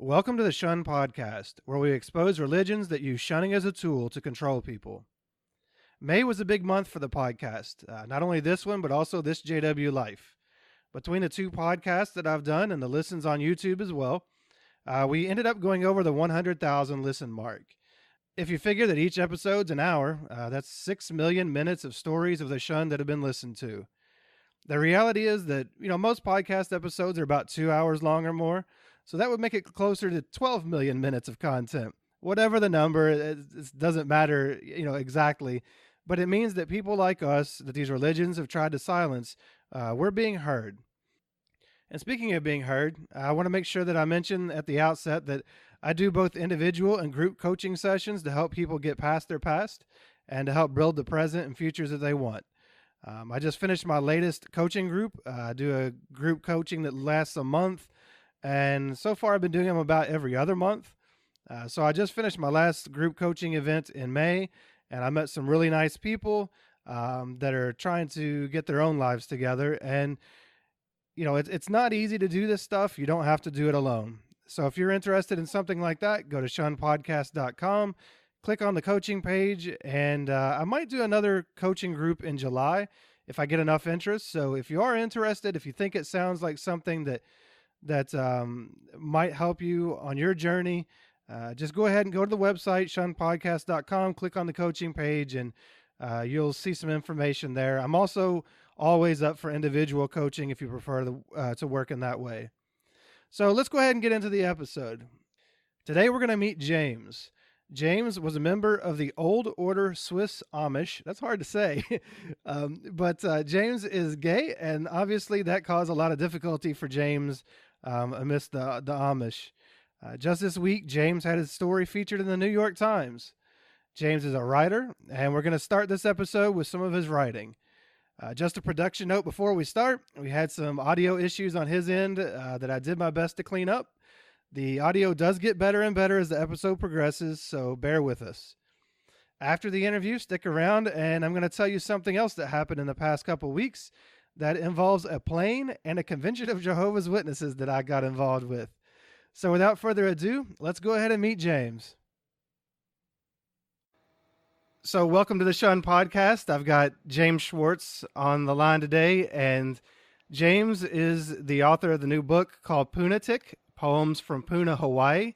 Welcome to the Shun Podcast, where we expose religions that use shunning as a tool to control people. May was a big month for the podcast, not only this one, but also this JW Life. Between the two podcasts that I've done and the listens on YouTube as well, we ended up going over the 100,000 listen mark. If you figure that each episode's an hour, that's 6 million minutes of stories of the Shun that have been listened to. The reality is that, most podcast episodes are about 2 hours long or more, so that would make it closer to 12 million minutes of content. Whatever the number, it doesn't matter, exactly, but it means that people like us, that these religions have tried to silence, we're being heard. And speaking of being heard, I want to make sure that I mention at the outset that I do both individual and group coaching sessions to help people get past their past and to help build the present and futures that they want. I just finished my latest coaching group. I do a group coaching that lasts a month, and so far I've been doing them about every other month. So I just finished my last group coaching event in May, and I met some really nice people that are trying to get their own lives together. And, it's not easy to do this stuff. You don't have to do it alone. So if you're interested in something like that, go to shunpodcast.com. Click on the coaching page, and I might do another coaching group in July if I get enough interest. So if you are interested, if you think it sounds like something that might help you on your journey, just go ahead and go to the website, shunpodcast.com, click on the coaching page, and you'll see some information there. I'm also always up for individual coaching if you prefer to work in that way. So let's go ahead and get into the episode. Today we're going to meet James. James was a member of the Old Order Swiss Amish. That's hard to say. But James is gay, and obviously that caused a lot of difficulty for James amidst the Amish. Just this week, James had his story featured in the New York Times. James is a writer, and we're going to start this episode with some of his writing. Just a production note before we start, we had some audio issues on his end that I did my best to clean up. The audio does get better and better as the episode progresses, so bear with us. After the interview, stick around, and I'm going to tell you something else that happened in the past couple weeks that involves a plane and a convention of Jehovah's Witnesses that I got involved with. So without further ado, let's go ahead and meet James. So welcome to the Shun Podcast. I've got James Schwartz on the line today, and James is the author of the new book called Punatic, Poems from Puna, Hawaii.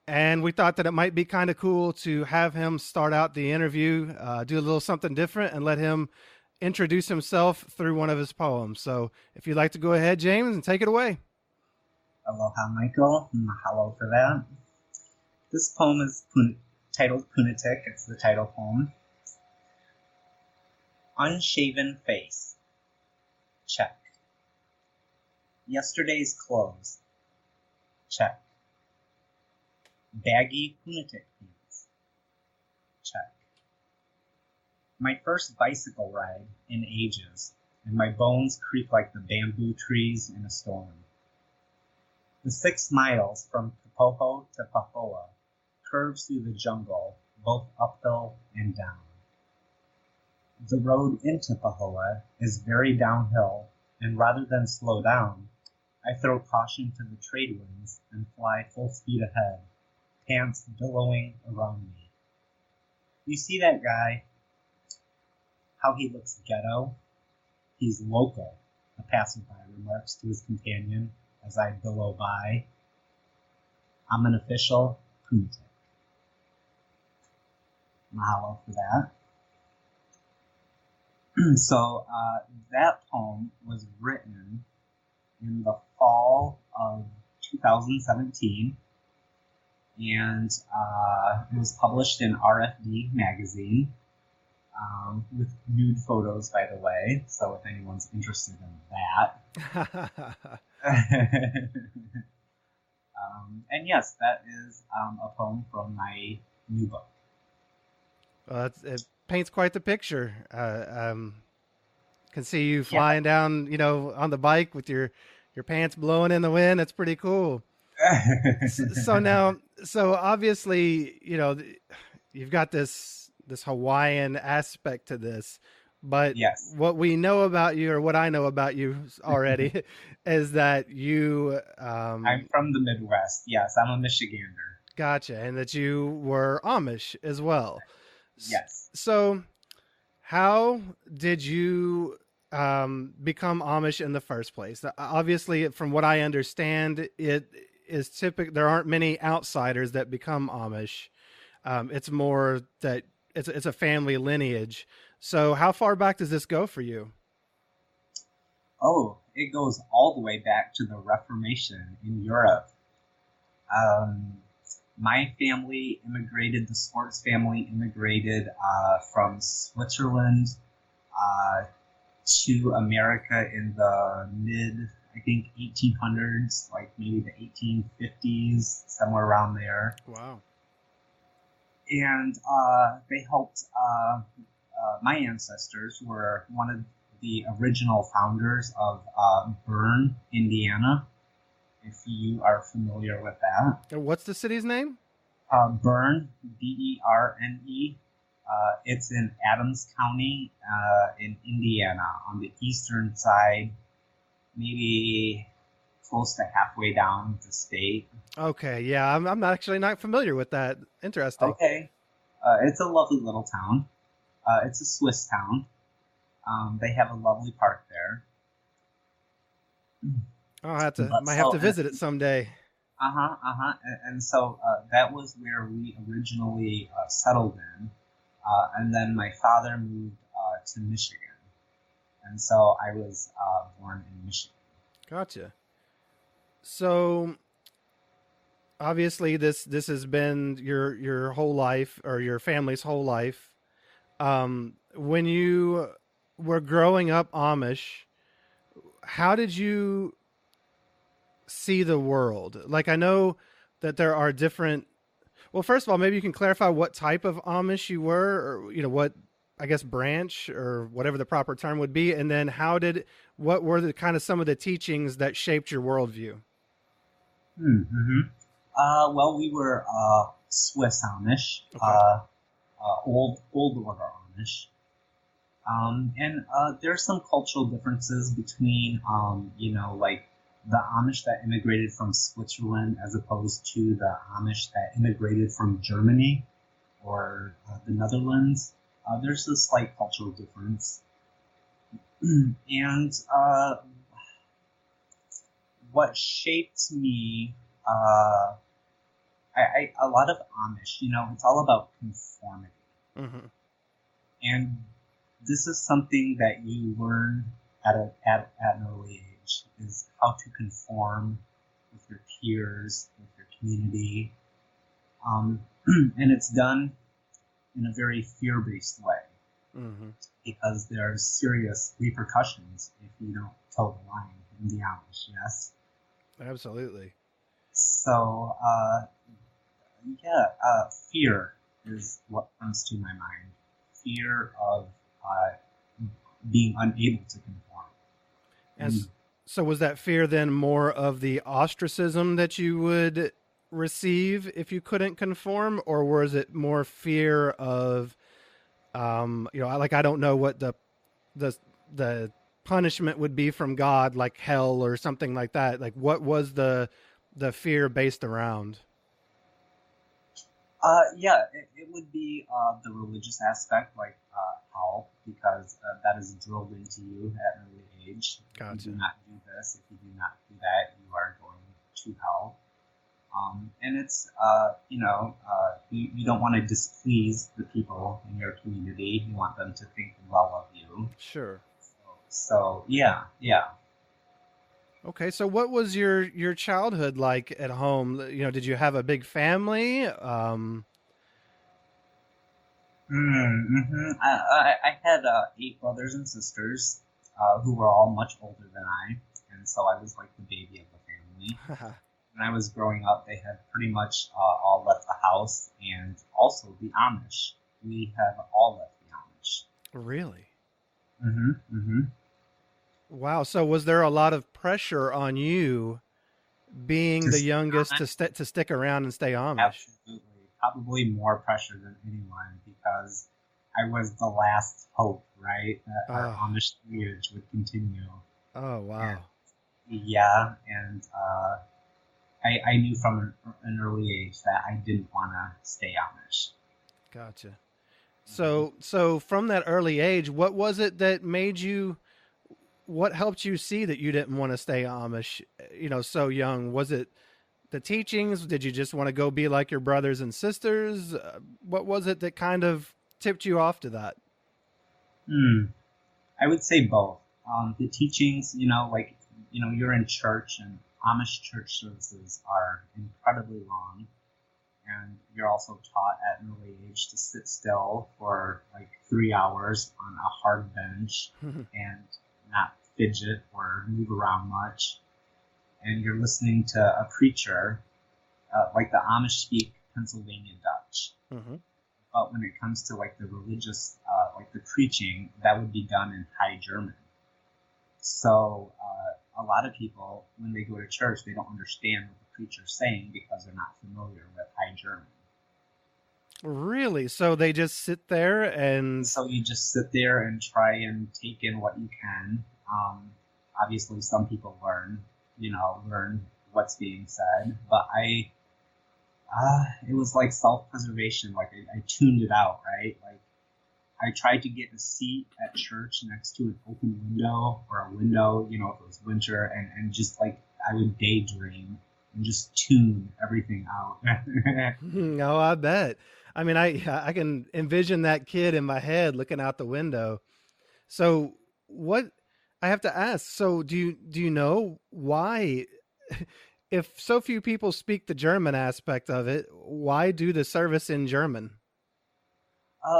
And we thought that it might be kind of cool to have him start out the interview, do a little something different, and let him introduce himself through one of his poems. So if you'd like to go ahead, James, and take it away. Aloha, Michael. Mahalo for that. This poem is titled Punatic. It's the title poem. Unshaven face. Check. Yesterday's clothes. Check. Baggy Punatic pants. Check. My first bicycle ride in ages, and my bones creak like the bamboo trees in a storm. The 6 miles from Kapoho to Pahoa curves through the jungle, both uphill and down. The road into Pahoa is very downhill, and rather than slow down, I throw caution to the trade winds and fly full speed ahead, pants billowing around me. You see that guy? How he looks ghetto? He's local, a passerby remarks to his companion as I billow by. I'm an official Punatic. Mahalo for that. So that poem was written in the fall of 2017, and it was published in RFD magazine with nude photos, by the way, so if anyone's interested in that. And yes, that is a poem from my new book. Well, it paints quite the picture. Can see you flying down, on the bike with your pants blowing in the wind. That's pretty cool. So obviously, you've got this Hawaiian aspect to this, But Yes. what we know about you, or what I know about you already, is that you I'm from the Midwest. Yes, I'm a Michigander. gotcha, and that you were Amish as well. Yes. So, how did you become Amish in the first place? Obviously, from what I understand, it is typical. There aren't many outsiders that become Amish. It's more that it's a family lineage. So, how far back does this go for you? Oh, it goes all the way back to the Reformation in Europe. Um, my family immigrated, the Schwartz family immigrated from Switzerland uh, to America in the mid, I think, 1800s, like maybe the 1850s, somewhere around there. Wow. And they helped. My ancestors were one of the original founders of Bern, Indiana. If you are familiar with that, And what's the city's name? Bern, Berne. It's in Adams County in Indiana on the eastern side, maybe close to halfway down the state. Okay, yeah, I'm actually not familiar with that. Interesting. Okay, it's a lovely little town. It's a Swiss town. They have a lovely park there. I'll have to But might have so, to visit it someday. and so that was where we originally settled in, and then my father moved to Michigan, and so I was born in Michigan. Gotcha. So obviously this has been your whole life, or your family's whole life. When you were growing up Amish, how did you see the world? Like, I know that there are different. Well, first of all, maybe you can clarify what type of Amish you were, or what, I guess, branch or whatever the proper term would be, and then what were the kind of some of the teachings that shaped your worldview? Mm-hmm. Well, we were Swiss Amish, Okay. old order Amish. And there's some cultural differences between, like the Amish that immigrated from Switzerland as opposed to the Amish that immigrated from Germany or the Netherlands. There's a slight cultural difference. And what shaped me, a lot of Amish, it's all about conformity. Mm-hmm. And this is something that you learn at an early age, is how to conform with your peers, with your community. And it's done in a very fear-based way, Mm-hmm. because there's serious repercussions if you don't toe the line in the Amish, yes? Absolutely. So, fear is what comes to my mind. Fear of being unable to conform. And so was that fear then more of the ostracism that you would receive if you couldn't conform, or was it more fear of, like, I don't know what the the punishment would be from God, like hell or something like that? Like, what was the fear based around? It would be the religious aspect, like hell, because that is drilled into you at an early age. If Gotcha. you do not do this, if you do not do that, you are going to hell. And it's, you don't want to displease the people in your community. You want them to think well of you. Sure. So yeah. Okay, so what was your childhood like at home? Did you have a big family? I had 8 brothers and sisters who were all much older than I, and so I was like the baby of the family. When I was growing up, they had pretty much all left the house, and also the Amish. We have all left the Amish. Really? Mm-hmm. Wow. So was there a lot of pressure on you being To the stay youngest Amish, to stick around and stay Amish? absolutely, probably more pressure than anyone, because I was the last hope, right? That our Oh, Amish lineage would continue. oh, And wow. yeah, and I knew from an early age that I didn't want to stay Amish. Gotcha. So from that early age, what was it that made you, what helped you see that you didn't want to stay Amish, so young? Was it the teachings? Did you just want to go be like your brothers and sisters? What was it that kind of tipped you off to that? Hmm. I would say both. The teachings, you're in church, and Amish church services are incredibly long, and you're also taught at an early age to sit still for like 3 hours on a hard bench and not fidget or move around much. And you're listening to a preacher, like the Amish speak Pennsylvania Dutch. Hmm. But when it comes to like the religious, like the preaching, that would be done in High German. So a lot of people, when they go to church, they don't understand what the preacher's saying because they're not familiar with High German. Really? So they just sit there and So you just sit there and try and take in what you can. Obviously, some people learn what's being said, but it was like self-preservation. Like I tuned it out, right? Like I tried to get a seat at church next to an open window or a window, if it was winter, and just like I would daydream and just tune everything out. oh, I bet. I mean, I can envision that kid in my head looking out the window. So what I have to ask, so do you know why if so few people speak the German aspect of it, why do the service in German?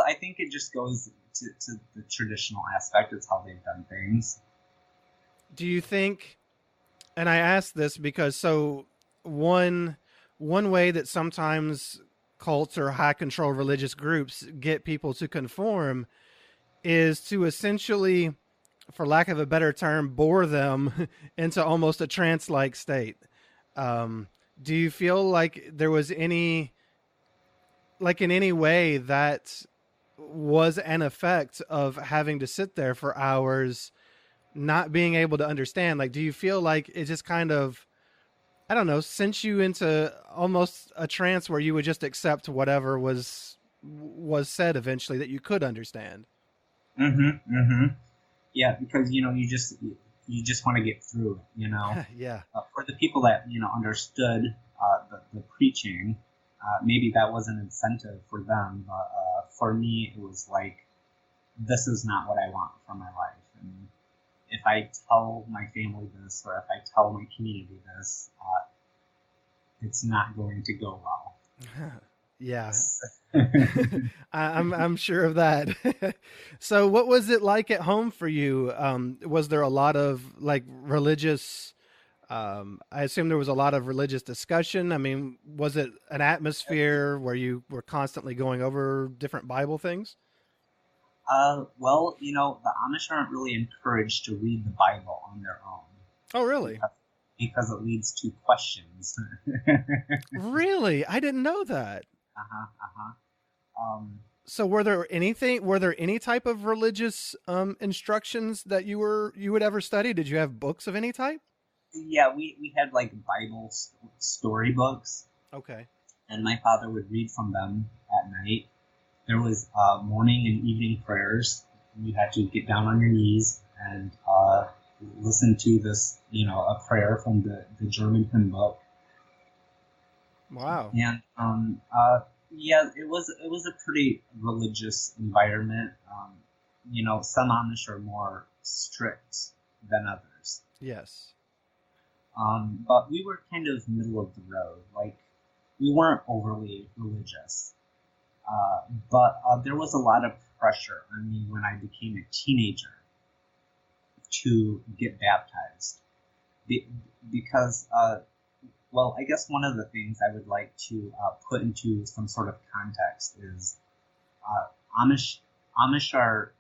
I think it just goes to the traditional aspect. It's how they've done things. Do you think, and I ask this because so one one way that sometimes cults or high control religious groups get people to conform is to essentially, for lack of a better term, bore them into almost a trance like state. Um, do you feel like there was any, like in any way, that was an effect of having to sit there for hours, not being able to understand? Like, do you feel like it just kind of, I don't know, sent you into almost a trance where you would just accept whatever was said eventually that you could understand? Mm-hmm. Mm-hmm. Yeah, because you just want to get through it. Yeah. For the people that understood the preaching, maybe that was an incentive for them. But for me, it was like this is not what I want for my life. And if I tell my family this, or if I tell my community this, it's not going to go well. Yeah. I'm sure of that. So, what was it like at home for you? Was there a lot of like religious? I assume there was a lot of religious discussion. I mean, was it an atmosphere where you were constantly going over different Bible things? Well, the Amish aren't really encouraged to read the Bible on their own Oh, really? because, because it leads to questions. Really? I didn't know that. Uh-huh, uh-huh. Um, So, were there any type of religious instructions that you would ever study? Did you have books of any type? yeah, we had like Bible storybooks, Okay. and my father would read from them at night. There was morning and evening prayers. You had to get down on your knees and listen to this, a prayer from the German hymn book. Wow. And yeah, it was a pretty religious environment. Some Amish are more strict than others. Yes. But we were kind of middle of the road. Like we weren't overly religious, but there was a lot of pressure on me when I became a teenager to get baptized, Be- because well, I guess one of the things I would like to put into some sort of context is uh, Amish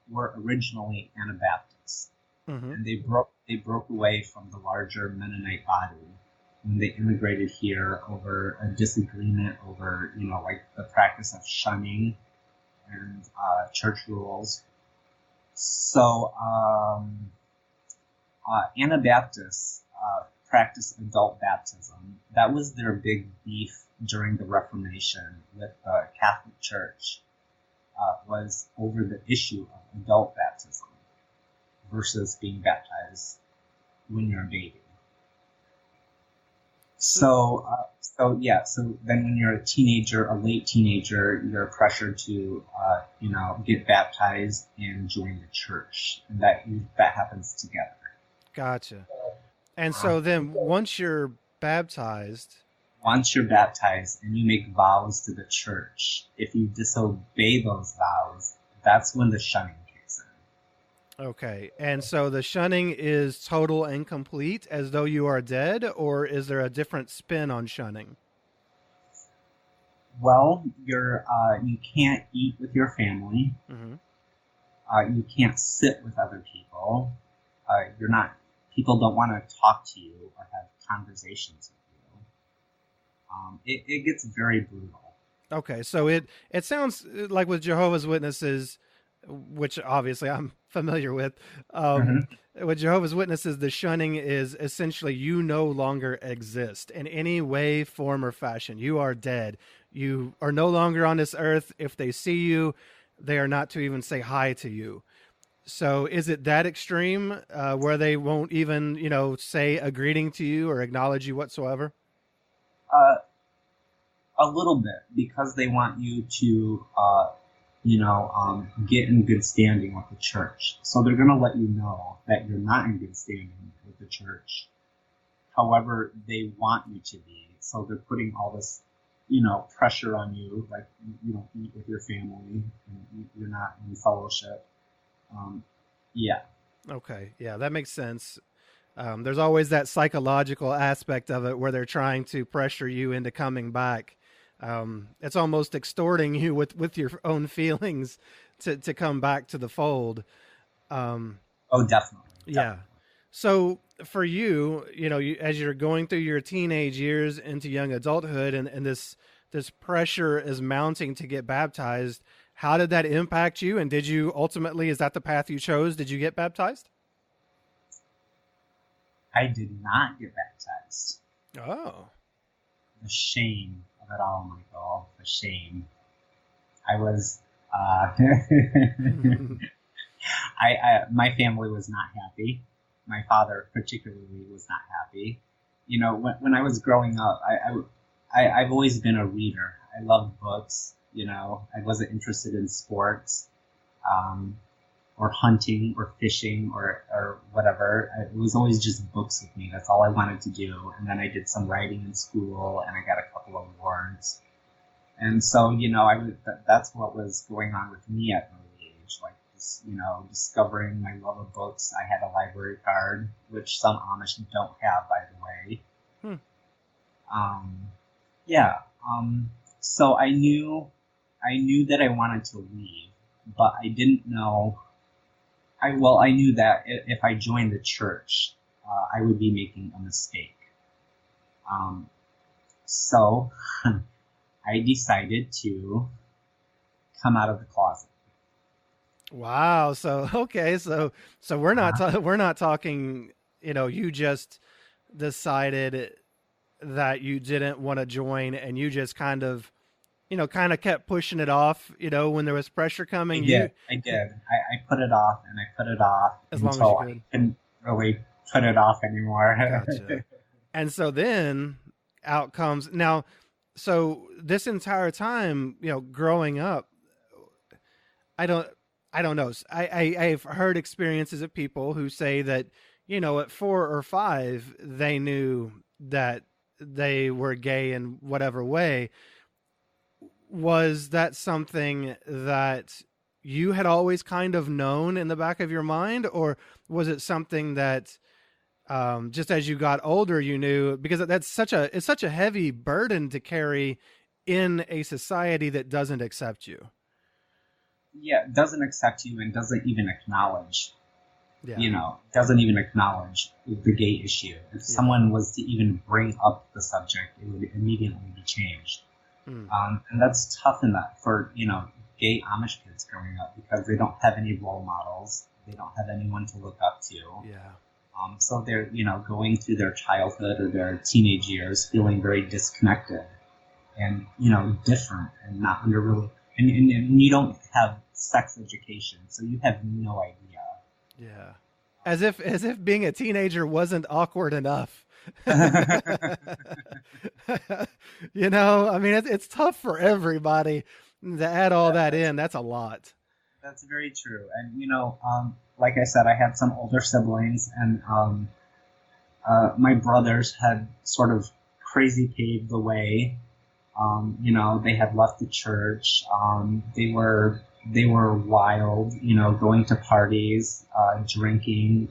were originally Anabaptists, Hmm. and they broke away from the larger Mennonite body when they immigrated here over a disagreement over like the practice of shunning, and church rules. So Anabaptists practice adult baptism. That was their big beef during the Reformation with the Catholic Church, was over the issue of adult baptism versus being baptized when you're a baby. So then when you're a teenager, a late teenager, you're pressured to, get baptized and join the church, and that happens together. Gotcha. And so then once you're baptized and you make vows to the church, if you disobey those vows, that's when the shunning kicks in. Okay. And so the shunning is total and complete, as though you are dead, or is there a different spin on shunning? Well, you can't eat with your family. Mm-hmm. You can't sit with other people. People don't want to talk to you or have conversations with you. It gets very brutal. Okay, so it sounds like with Jehovah's Witnesses, which obviously I'm familiar with, with Jehovah's Witnesses, the shunning is essentially you no longer exist in any way, form, or fashion. You are dead. You are no longer on this earth. If they see you, they are not to even say hi to you. So is it that extreme where they won't even, say a greeting to you or acknowledge you whatsoever? A little bit, because they want you to, get in good standing with the church. So they're going to let you know that you're not in good standing with the church. However, they want you to be. So they're putting all this, pressure on you, like you don't eat with your family, and you're not in fellowship. Yeah. Okay. Yeah, that makes sense. There's always that psychological aspect of it where they're trying to pressure you into coming back. It's almost extorting you with your own feelings to come back to the fold. Definitely. Yeah. So for you, as you're going through your teenage years into young adulthood and this pressure is mounting to get baptized, how did that impact you? And did you ultimately, is that the path you chose? Did you get baptized? I did not get baptized. Oh. The shame of it all, Michael. The shame. I was, my family was not happy. My father particularly was not happy. When I was growing up, I've always been a reader. I loved books. I wasn't interested in sports, or hunting or fishing or whatever. It was always just books with me. That's all I wanted to do. And then I did some writing in school, and I got a couple of awards. And so, that's what was going on with me at an early age. Like this, discovering my love of books. I had a library card, which some Amish don't have, by the way. So I knew that I wanted to leave, but I didn't know. I knew that if I joined the church, I would be making a mistake. So I decided to come out of the closet. Wow. So okay. So we're not talking. You just decided that you didn't want to join, and you just kind of kept pushing it off, when there was pressure coming. I did. I put it off and I put it off as long as until you could. I couldn't really put it off anymore. Gotcha. And so then out comes now. So this entire time, growing up, I don't know. I've heard experiences of people who say that, at 4 or 5, they knew that they were gay in whatever way. Was that something that you had always kind of known in the back of your mind, or was it something that just as you got older you knew? Because it's such a heavy burden to carry in a society that doesn't accept you. Yeah, doesn't accept you and doesn't even acknowledge. Yeah. Doesn't even acknowledge the gay issue. If someone was to even bring up the subject, it would immediately be changed. And that's tough enough for gay Amish kids growing up because they don't have any role models. They don't have anyone to look up to. Yeah. So they're, going through their childhood or their teenage years feeling very disconnected and, different and not under really, and you don't have sex education, so you have no idea. Yeah. As if being a teenager wasn't awkward enough. I mean, it's tough for everybody to add all that in. That's a lot. That's very true. And, like I said, I had some older siblings, and my brothers had sort of crazy paved the way. They had left the church. They were wild, going to parties, drinking.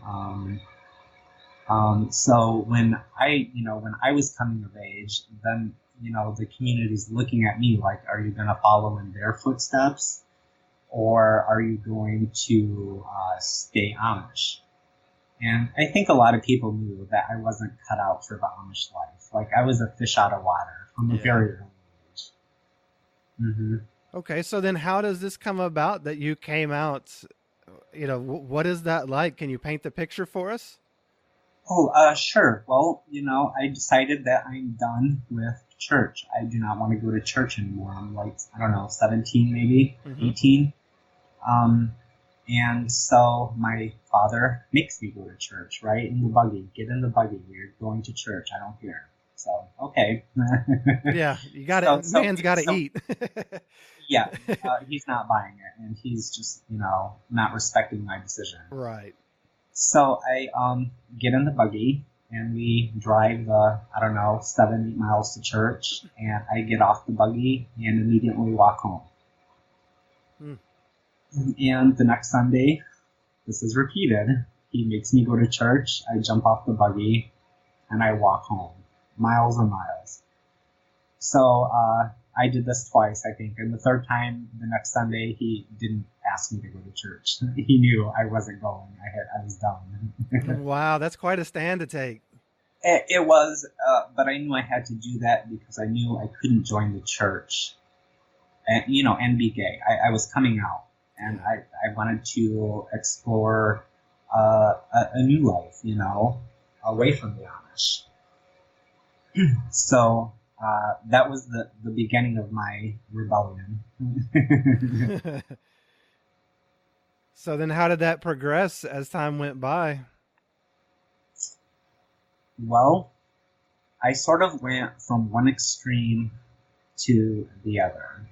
So when I was coming of age, then, the community's looking at me like, are you going to follow in their footsteps? Or are you going to stay Amish? And I think a lot of people knew that I wasn't cut out for the Amish life. Like, I was a fish out of water from a very early age. Mm-hmm. Okay, so then how does this come about that you came out? What is that like? Can you paint the picture for us? Oh, sure. Well, I decided that I'm done with church. I do not want to go to church anymore. I'm like, I don't know, 17 maybe, 18. And so my father makes me go to church, right? In the buggy. Get in the buggy. You're going to church. I don't care. So, okay. Yeah, you got it. Man's got to eat. Yeah, he's not buying it, and he's just, not respecting my decision. Right. So I get in the buggy, and we drive, 7-8 miles to church, and I get off the buggy and immediately walk home. And the next Sunday, this is repeated. He makes me go to church. I jump off the buggy and I walk home, miles and miles. So I did this twice, I think. And the third time, the next Sunday, he didn't ask me to go to church. He knew I wasn't going. I was done. Wow, that's quite a stand to take. It was, but I knew I had to do that because I knew I couldn't join the church and be gay. I was coming out. And I wanted to explore a new life, away from the Amish. So that was the beginning of my rebellion. So then how did that progress as time went by? Well, I sort of went from one extreme to the other.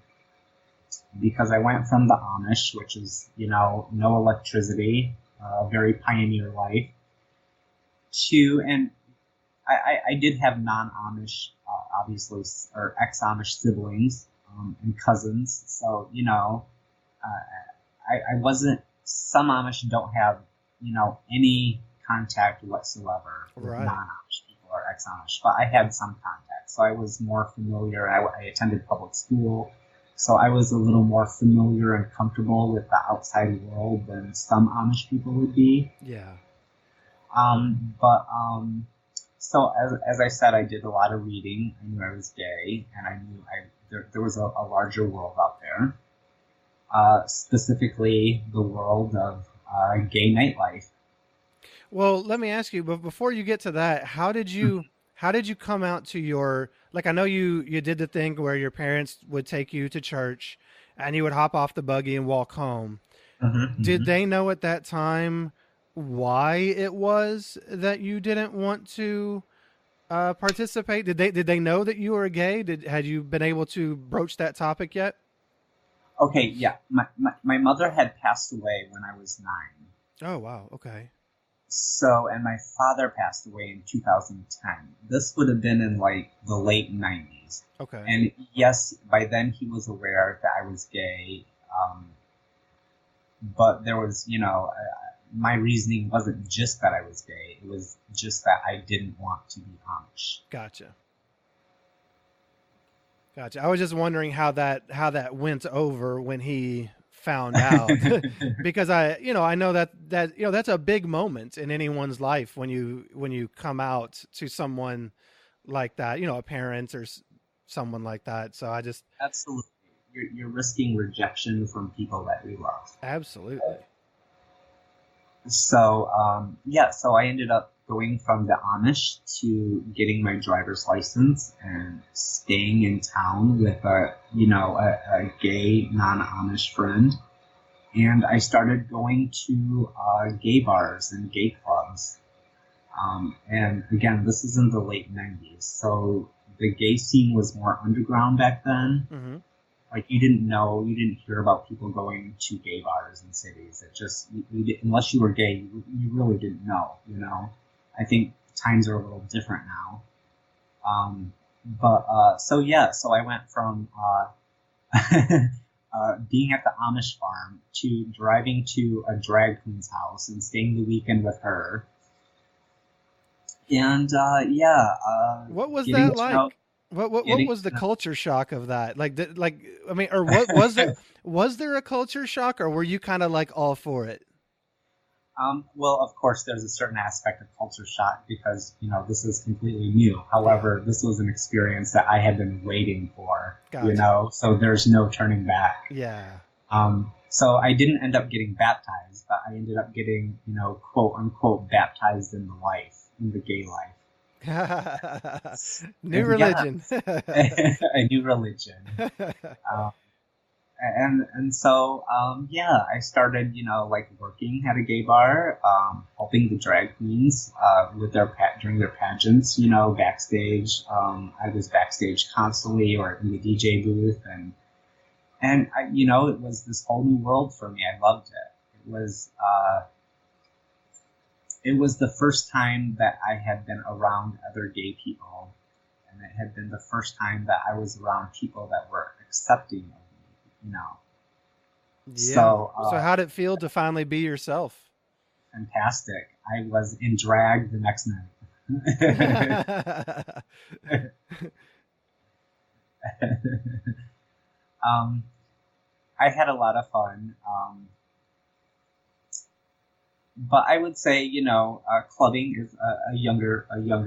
Because I went from the Amish, which is, no electricity, very pioneer life, and I did have non-Amish, obviously, or ex-Amish siblings and cousins. So, I wasn't, some Amish don't have, any contact whatsoever with non-Amish people or ex-Amish, but I had some contact. So I was more familiar. I attended public school. So I was a little more familiar and comfortable with the outside world than some Amish people would be. Yeah. So as I said, I did a lot of reading. I knew I was gay, and I knew there was a larger world out there. Specifically the world of gay nightlife. Well, let me ask you, but before you get to that, how did you come out to your, like, I know you did the thing where your parents would take you to church and you would hop off the buggy and walk home. Did they know at that time why it was that you didn't want to participate? Did they know that you were gay? Had you been able to broach that topic yet? Okay, yeah. My mother had passed away when I was 9. Oh, wow. Okay. So, and my father passed away in 2010. This would have been in like the late 90s. Okay. And yes, by then he was aware that I was gay. But there was, my reasoning wasn't just that I was gay. It was just that I didn't want to be Amish. Gotcha. I was just wondering how that went over when he found out. Because I know that that's a big moment in anyone's life when you come out to someone like that, a parent or someone like that. So I just absolutely. you're risking rejection from people that we love. Absolutely. So so I ended up going from the Amish to getting my driver's license and staying in town with a gay non-Amish friend, and I started going to gay bars and gay clubs. And again, this is in the late 90s, so the gay scene was more underground back then. Mm-hmm. Like, you didn't hear about people going to gay bars in cities. It just, unless you were gay, you really didn't know, I think times are a little different now. So I went from being at the Amish farm to driving to a drag queen's house and staying the weekend with her. And what was that like? What was the culture shock of that? Was there a culture shock, or were you kind of like all for it? Well, of course, there's a certain aspect of culture shock because, this is completely new. However, this was an experience that I had been waiting for, Gotcha. So there's no turning back. Yeah. So I didn't end up getting baptized, but I ended up getting, quote unquote, baptized in the gay life. New religion. A new religion. I started, working at a gay bar, helping the drag queens with during their pageants, backstage. I was backstage constantly, or in the DJ booth, and it was this whole new world for me. I loved it. It was the first time that I had been around other gay people, and it had been the first time that I was around people that were accepting of me, Yeah. So how'd it feel to finally be yourself? Fantastic. I was in drag the next night. I had a lot of fun. But I would say, clubbing is a younger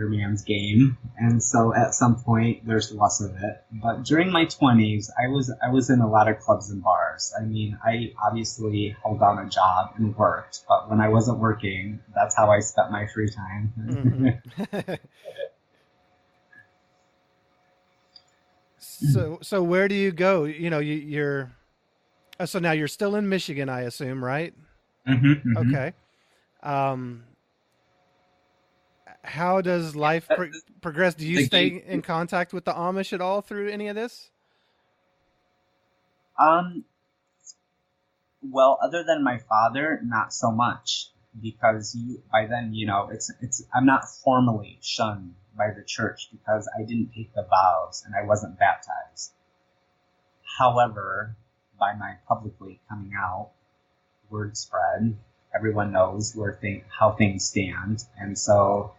man's game, and so at some point there's less of it. But during my 20s, I was in a lot of clubs and bars. I mean, I obviously held down a job and worked, but when I wasn't working, that's how I spent my free time. Mm-hmm. So where do you go? You're so now you're still in Michigan, I assume, right? Mm-hmm, mm-hmm. Okay. How does life progress? Do you stay in contact with the Amish at all through any of this? Well, other than my father, not so much, because by then, I'm not formally shunned by the church because I didn't take the vows and I wasn't baptized. However, by my publicly coming out, word spread. Everyone knows how things stand, and so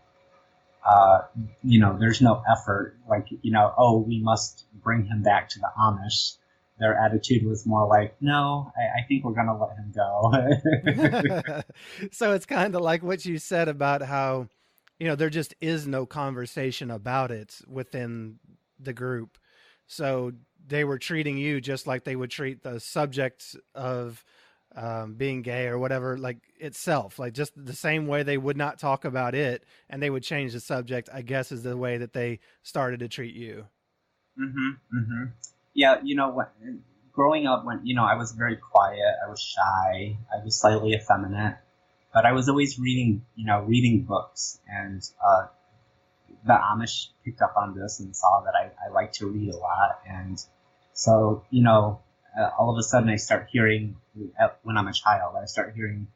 there's no effort like we must bring him back to the Amish. Their attitude was more like, no, I think we're gonna let him go. So it's kind of like what you said about how there just is no conversation about it within the group, so they were treating you just like they would treat the subject of being gay or whatever, like itself, like just the same way they would not talk about it and they would change the subject, I guess, is the way that they started to treat you. Mm-hmm, mm-hmm. Yeah, growing up, when I was very quiet, I was shy, I was slightly effeminate, but I was always reading books, and the Amish picked up on this and saw that I like to read a lot, and so all of a sudden I start hearing, when I'm a child, I start hearing,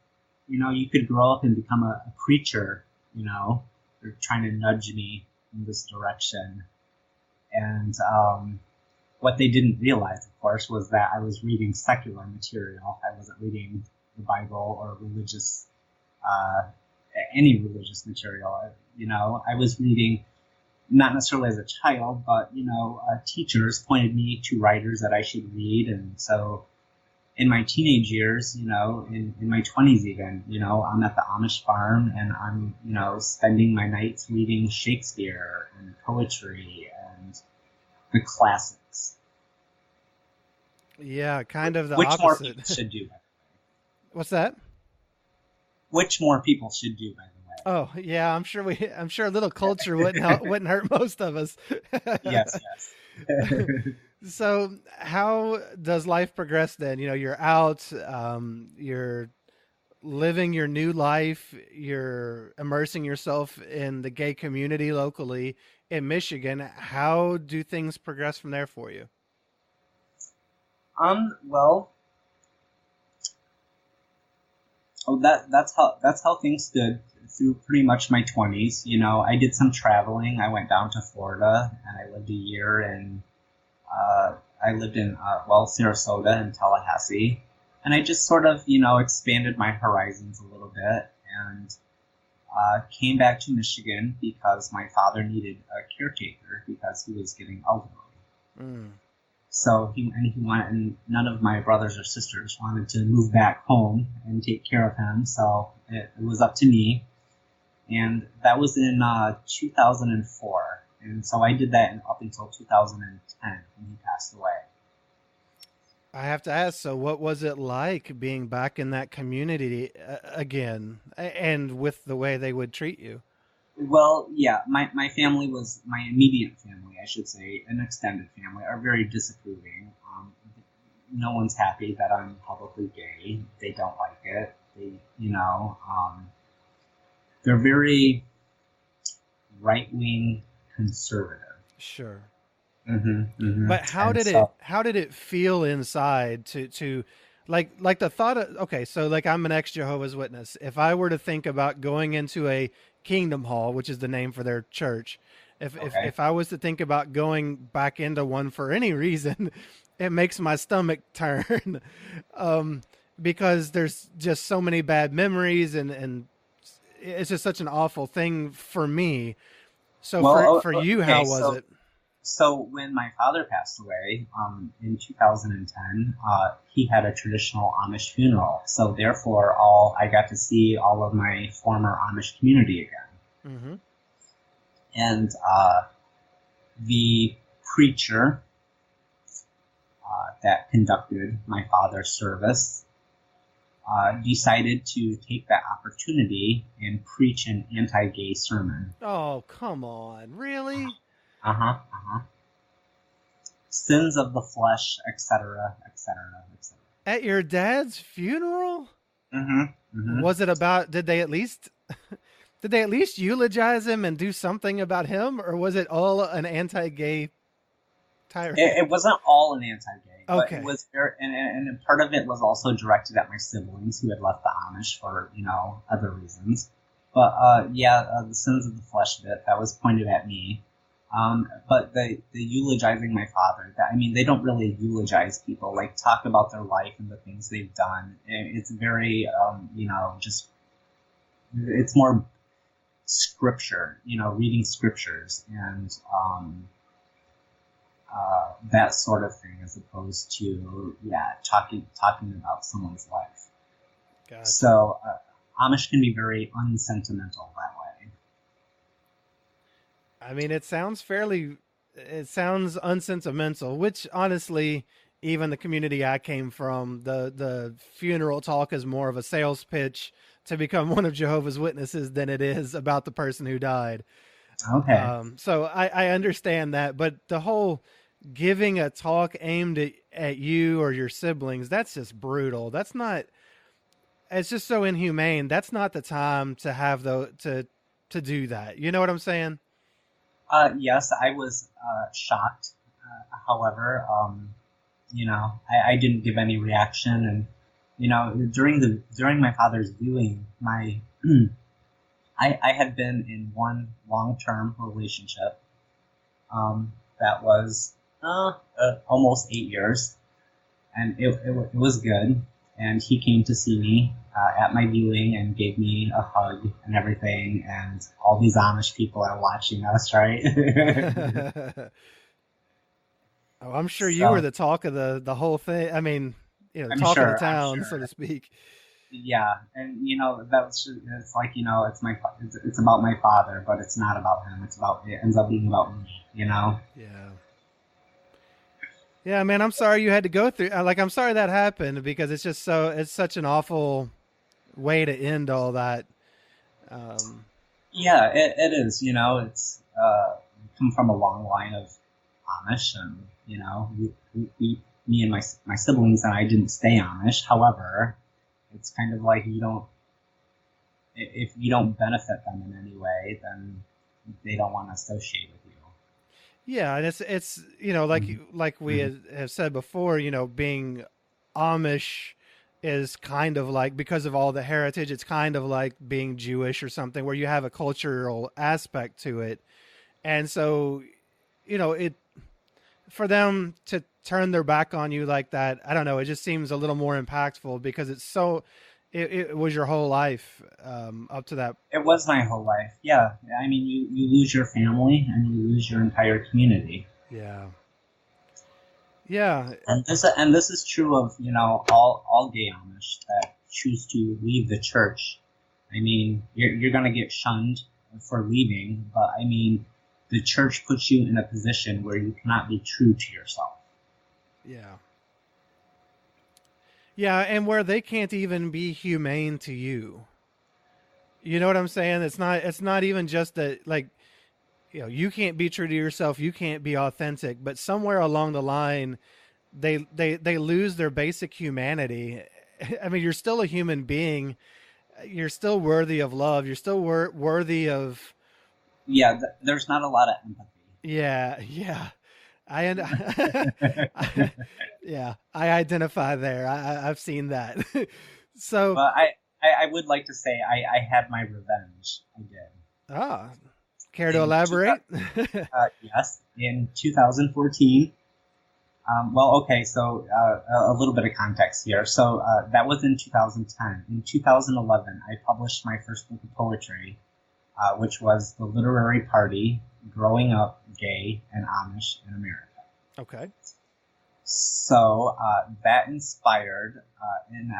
you could grow up and become a preacher, they're trying to nudge me in this direction. And what they didn't realize, of course, was that I was reading secular material. I wasn't reading the Bible or any religious material. I was reading, not necessarily as a child, but, teachers pointed me to writers that I should read. And so in my teenage years, in my 20s even, I'm at the Amish farm and I'm, spending my nights reading Shakespeare and poetry and the classics. Yeah, kind of the Which more opposite. people should do, by the way. What's that? Which more people should do, by the way. Oh, yeah, I'm sure a little culture wouldn't hurt most of us. Yes, yes. So, how does life progress then? You know, you're out, you're living your new life, you're immersing yourself in the gay community locally in Michigan. How do things progress from there for you? Well, that's how things stood through pretty much my 20s. You know, I did some traveling. I went down to Florida and I lived a year in I lived in Sarasota and Tallahassee, and I just sort of, you know, expanded my horizons a little bit and came back to Michigan because my father needed a caretaker because he was getting elderly. Mm. So and none of my brothers or sisters wanted to move back home and take care of him. So it was up to me. And that was in 2004. And so I did that up until 2010 when he passed away. I have to ask, so what was it like being back in that community again, and with the way they would treat you? Well, yeah, my family was, my immediate family, I should say, an extended family, are very disapproving. No one's happy that I'm publicly gay. They don't like it. They're very right-wing conservative. Sure. Mm-hmm, mm-hmm. But how did it feel inside to like the thought of, okay, so like I'm an ex-Jehovah's Witness. If I were to think about going into a Kingdom Hall, which is the name for their church, if I was to think about going back into one for any reason, it makes my stomach turn, because there's just so many bad memories and it's just such an awful thing for me. So for you, how was it? So when my father passed away in 2010, he had a traditional Amish funeral. So therefore, I got to see all of my former Amish community again. Mm-hmm. And the preacher that conducted my father's service decided to take that opportunity and preach an anti-gay sermon. Oh, come on. Really? Sins of the flesh, etc., etc., etc. At your dad's funeral? Mm-hmm. Mm-hmm. Was it about, did they at least eulogize him and do something about him, or was it all an anti-gay tirade? It wasn't all an anti-gay, but okay. It was very, and part of it was also directed at my siblings who had left the Amish for, other reasons. But the sins of the flesh bit, that was pointed at me. But the eulogizing my father, they don't really eulogize people, like talk about their life and the things they've done. It's very, it's more scripture, reading scriptures and that sort of thing, as opposed to, talking about someone's life. Gotcha. So Amish can be very unsentimental that way. It sounds unsentimental, which honestly, even the community I came from, the funeral talk is more of a sales pitch to become one of Jehovah's Witnesses than it is about the person who died. Okay. So I understand that, but the whole giving a talk aimed at you or your siblings, that's just brutal. It's just so inhumane. That's not the time to have to do that. You know what I'm saying? Yes, I was shocked. However, I didn't give any reaction, and during my father's viewing, I had been in one long-term relationship that was almost 8 years, and it was good. And he came to see me at my viewing and gave me a hug and everything. And all these Amish people are watching us, right? Oh, I'm sure you were the talk of the whole thing. Talk of the town, so to speak. Yeah, and it's like, it's about my father, but it's not about him. It ends up being about me. Yeah. Yeah, man, I'm sorry you had to go through. Like, I'm sorry that happened because it's just it's such an awful way to end all that. Um, Yeah, it is. It's come from a long line of Amish, and me and my siblings and I didn't stay Amish. However, it's kind of like if you don't benefit them in any way, then they don't want to associate with you. yeah, and it's Mhm. like we Mhm. have said before, being Amish is kind of like, because of all the heritage, it's kind of like being Jewish or something where you have a cultural aspect to it. And so, it for them to turn their back on you like that, I don't know, it just seems a little more impactful because it was your whole life up to that. It was my whole life. Yeah, I mean, you lose your family and you lose your entire community. Yeah. Yeah. And this is true of all gay Amish that choose to leave the church. I mean, you're gonna get shunned for leaving, but I mean, the church puts you in a position where you cannot be true to yourself. Yeah. Yeah, and where they can't even be humane to you. You know what I'm saying? It's not even just that, like, you can't be true to yourself, you can't be authentic, but somewhere along the line they lose their basic humanity. I mean, you're still a human being. You're still worthy of love. You're still worthy of. Yeah, there's not a lot of empathy. Yeah, yeah. I yeah, I identify there. I've seen that. So, But I would like to say I had my revenge. I did. ah, care to In elaborate? yes, in 2014. Well, okay, so a little bit of context here. So that was in 2010. In 2011, I published my first book of poetry, which was The Literary Party: Growing Up Gay and Amish in America. Okay. So that inspired an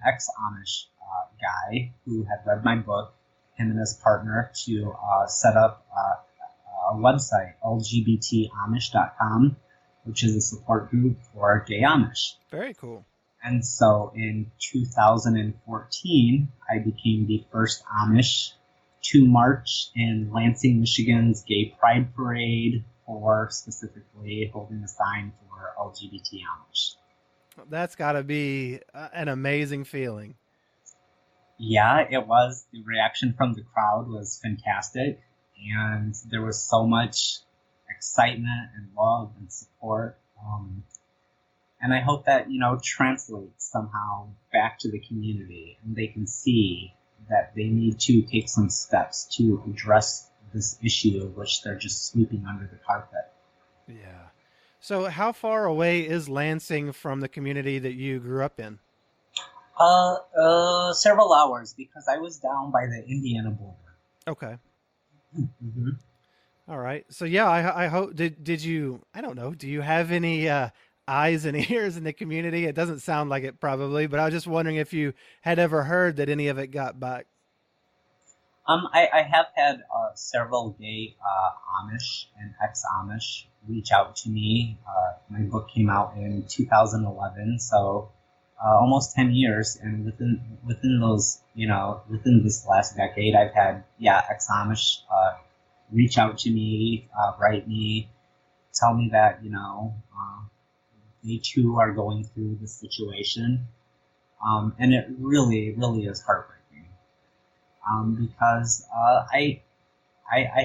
ex-Amish guy who had read my book, him and his partner, to set up a website, lgbtamish.com, which is a support group for gay Amish. Very cool. And so in 2014, I became the first Amish to march in Lansing, Michigan's Gay Pride Parade, for specifically holding a sign for LGBT Amish. That's got to be an amazing feeling. Yeah, it was. The reaction from the crowd was fantastic, and there was so much excitement and love and support. And I hope that translates somehow back to the community, and they can see that they need to take some steps to address this issue of which they're just sweeping under the carpet. Yeah. So, how far away is Lansing from the community that you grew up in? Several hours because I was down by the Indiana border. Okay. Mm-hmm. All right. So yeah, I hope did you, I don't know, do you have any eyes and ears in the community? It doesn't sound like it probably, but I was just wondering if you had ever heard that any of it got back. I have had several gay Amish and ex-Amish reach out to me. My book came out in 2011, so almost 10 years, and within those, within this last decade, I've had ex-Amish reach out to me, write me, tell me that they too are going through this situation, and it really, really is heartbreaking. Because I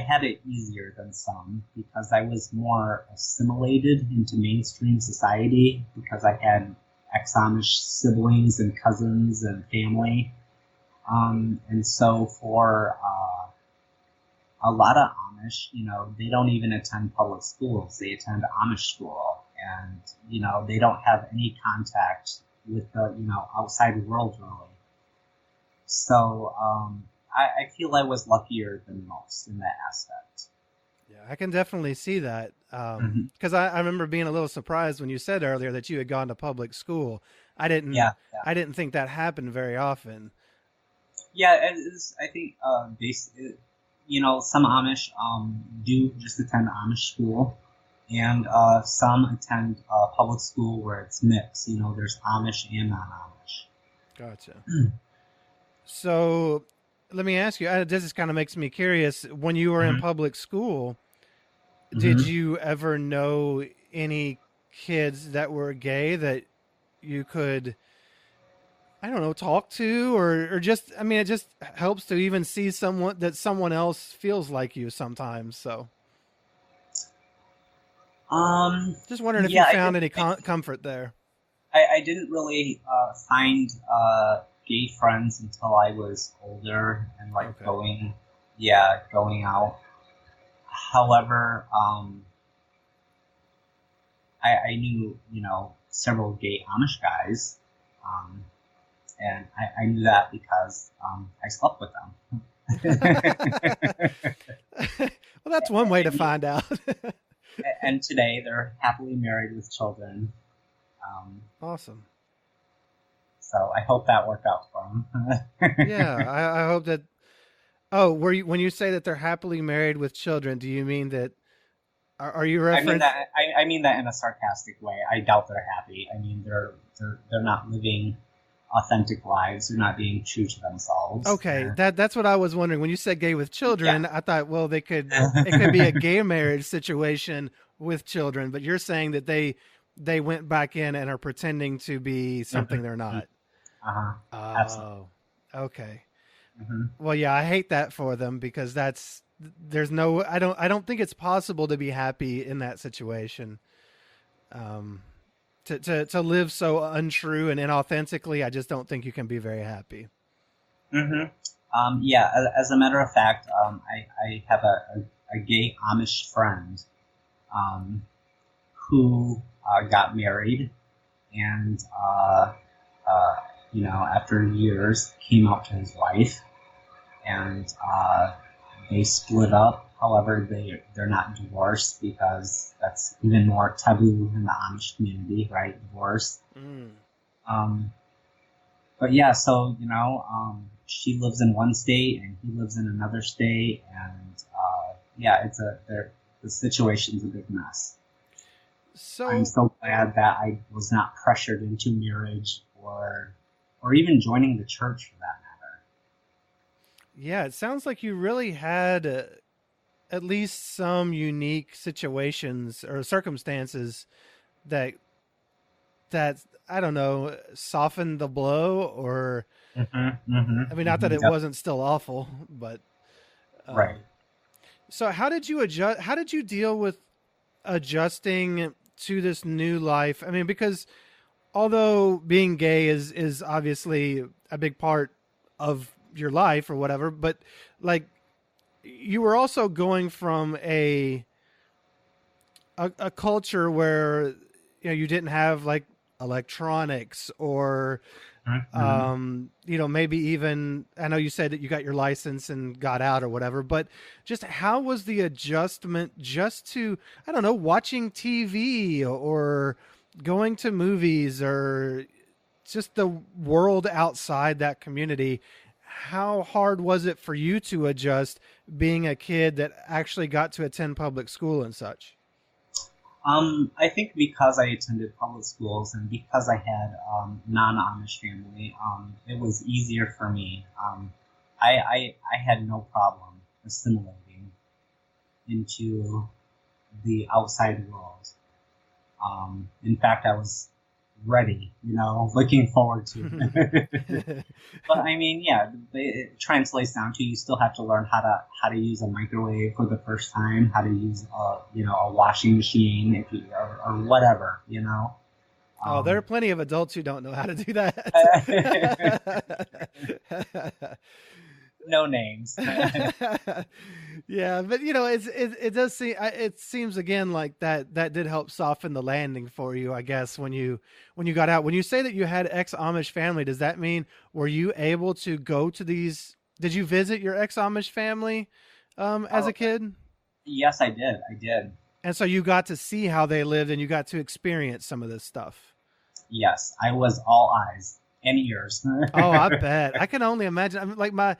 had it easier than some because I was more assimilated into mainstream society because I had ex-Amish siblings and cousins and family. And so for a lot of Amish, they don't even attend public schools. They attend Amish school, and they don't have any contact with the outside world really. So I feel I was luckier than most in that aspect. Yeah, I can definitely see that. Hmm. Because I remember being a little surprised when you said earlier that you had gone to public school. I didn't, Yeah, yeah, I didn't think that happened very often. yeah. It is, I think some Amish do just attend Amish school, and some attend public school where it's mixed. You know, there's Amish and non-Amish. Gotcha. So let me ask you, this just kind of makes me curious. When you were in Mm-hmm. public school, did Mm-hmm. you ever know any kids that were gay that you could, I don't know, talk to, or just, I mean, it just helps to even see someone that someone else feels like you sometimes. So just wondering if you Yeah, found any comfort there. I didn't really find gay friends until I was older and like Okay. going out. However, I knew, you know, several gay Amish guys, um, and I knew that because I slept with them. Well, that's one way to and, find out. and today they're happily married with children. Um, Awesome. so I hope that worked out for them. Yeah, I hope that. Oh, were you when you say that they're happily married with children? Do you mean that? Are you reference? I mean that in a sarcastic way. I doubt they're happy. I mean they're not living authentic lives. They're not being true to themselves. Okay, that's what I was wondering. When you said gay with children, Yeah. I thought, well, it could be a gay marriage situation with children, but you're saying that they went back in and are pretending to be something they're not. Uh-huh. Absolutely. Oh, okay. Hmm. Well, yeah, I hate that for them because there's no I don't think it's possible to be happy in that situation. Um, to live so untrue and inauthentically, I just don't think you can be very happy. Hmm. Yeah, as a matter of fact, I have a gay Amish friend um, who got married and, uh, you know, after years came out to his wife and they split up. However, they're not divorced because that's even more taboo in the Amish community, right? Divorce. Mm. Um, but yeah, so you know, she lives in one state and he lives in another state, and yeah, the situation's a big mess. I'm So so glad that I was not pressured into marriage or even joining the church for that matter. yeah, it sounds like you really had at least some unique situations or circumstances that that I don't know softened the blow, or Mm-hmm, I mean, not that mm-hmm, it wasn't still awful, but right. um, so how did you adjust? How did you deal with adjusting to this new life? I mean, because although being gay is obviously a big part of your life or whatever, but like you were also going from a culture where you didn't have like electronics or Mm-hmm. maybe even I know you said that you got your license and got out or whatever, but just how was the adjustment just to, I don't know, watching TV or going to movies or just the world outside that community? How hard was it for you to adjust being a kid that actually got to attend public school and such? I think because I attended public schools and because I had non-Amish family, it was easier for me. I had no problem assimilating into the outside world. In fact, I was ready, you know, looking forward to it. But I mean, yeah, it translates down to you still have to learn how to use a microwave for the first time, how to use a washing machine if you or whatever, you know. Oh, there are plenty of adults who don't know how to do that. No names. Yeah, but it does seem it seems again like that did help soften the landing for you, I guess, when you got out. When you say that you had ex Amish family, does that mean were you able to go to these? Did you visit your ex Amish family as Oh, a kid? yes, I did. I did. And so you got to see how they lived and you got to experience some of this stuff. Yes, I was all eyes and ears. Oh, I bet. I can only imagine. I mean, like my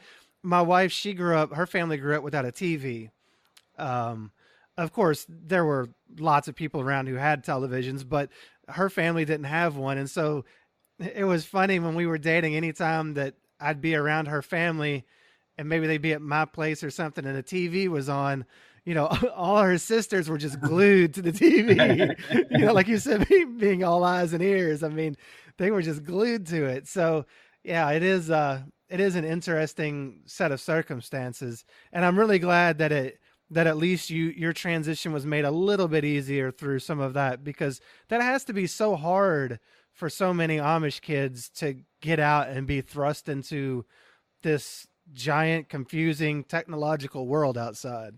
wife, her family grew up without a TV. Um, of course, there were lots of people around who had televisions, but her family didn't have one. And so it was funny when we were dating, anytime that I'd be around her family and maybe they'd be at my place or something and the TV was on, you know, all her sisters were just glued to the TV. You know, like you said, being all eyes and ears. I mean, they were just glued to it. So yeah, it is an interesting set of circumstances. And I'm really glad that that at least your transition was made a little bit easier through some of that, because that has to be so hard for so many Amish kids to get out and be thrust into this giant, confusing technological world outside.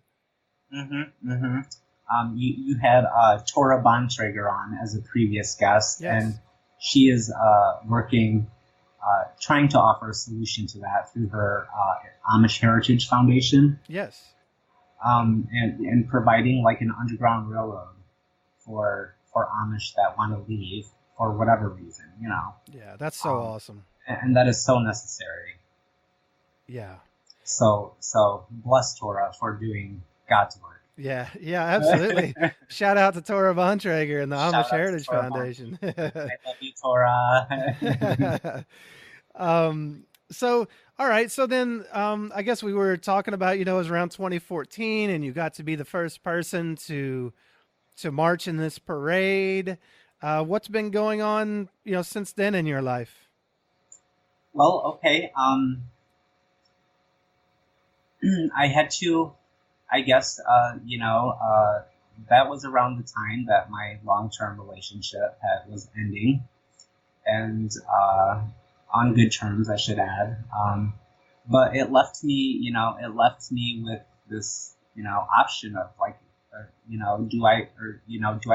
Mm-hmm, mm-hmm. You had Tora Bontrager on as a previous guest, and Yes. she is working, trying to offer a solution to that through her Amish Heritage Foundation, Yes. and providing like an underground railroad for Amish that want to leave for whatever reason, you know. Yeah, that's so awesome. And that is so necessary. Yeah. So bless Torah for doing God's work. Yeah, yeah, absolutely. Shout out to Tora Bontrager and the Shout Amish out to Heritage Torah Foundation. I love you, Torah. So, all right. So then, I guess we were talking about, you know, it was around 2014 and you got to be the first person to march in this parade. What's been going on, you know, since then in your life? Well, okay. I had to, I guess, that was around the time that my long-term relationship was ending, and on good terms, I should add. But it left me with this, option of like, do I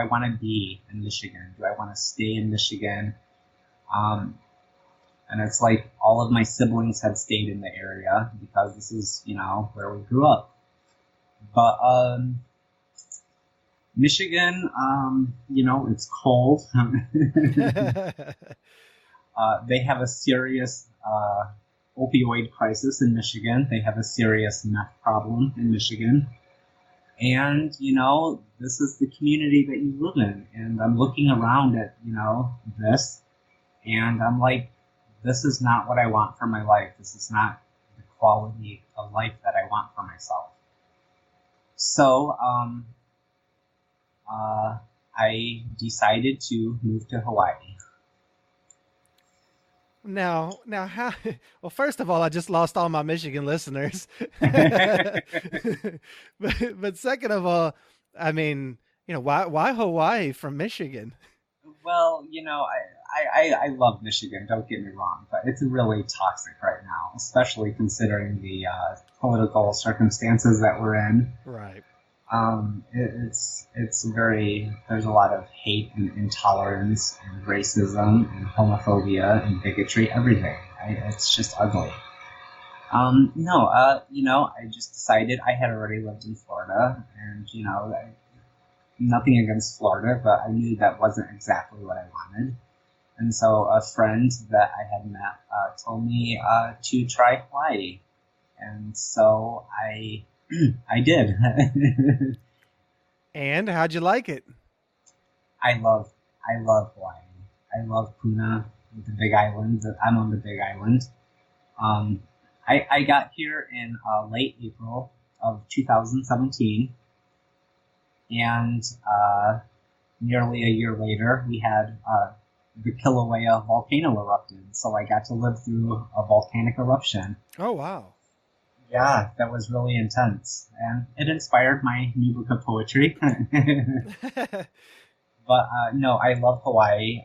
want to be in Michigan? Do I want to stay in Michigan? And it's like all of my siblings had stayed in the area because this is, where we grew up. But Michigan, it's cold. They have a serious opioid crisis in Michigan. They have a serious meth problem in Michigan. And, this is the community that you live in. And I'm looking around at, this, and I'm like, this is not what I want for my life. This is not the quality of life that I want for myself. So I decided to move to Hawaii. Now, how? Well, first of all, I just lost all my Michigan listeners. but second of all, I mean, you know, why Hawaii from Michigan? Well, I love Michigan, don't get me wrong, but it's really toxic right now, especially considering the political circumstances that we're in. Right. It's very, there's a lot of hate and intolerance and racism and homophobia and bigotry, everything. It's just ugly. I just decided I had already lived in Florida, and, nothing against Florida, but I knew that wasn't exactly what I wanted. And so a friend that I had met told me to try Hawaii. And so I did. And how'd you like it? I love Hawaii. I love Puna, the Big Island. I'm on the Big Island. I got here in late April of 2017, and nearly a year later, we had the Kilauea volcano erupted. So I got to live through a volcanic eruption. Oh, wow. Yeah, that was really intense, and it inspired my new book of poetry. But no, I love Hawaii.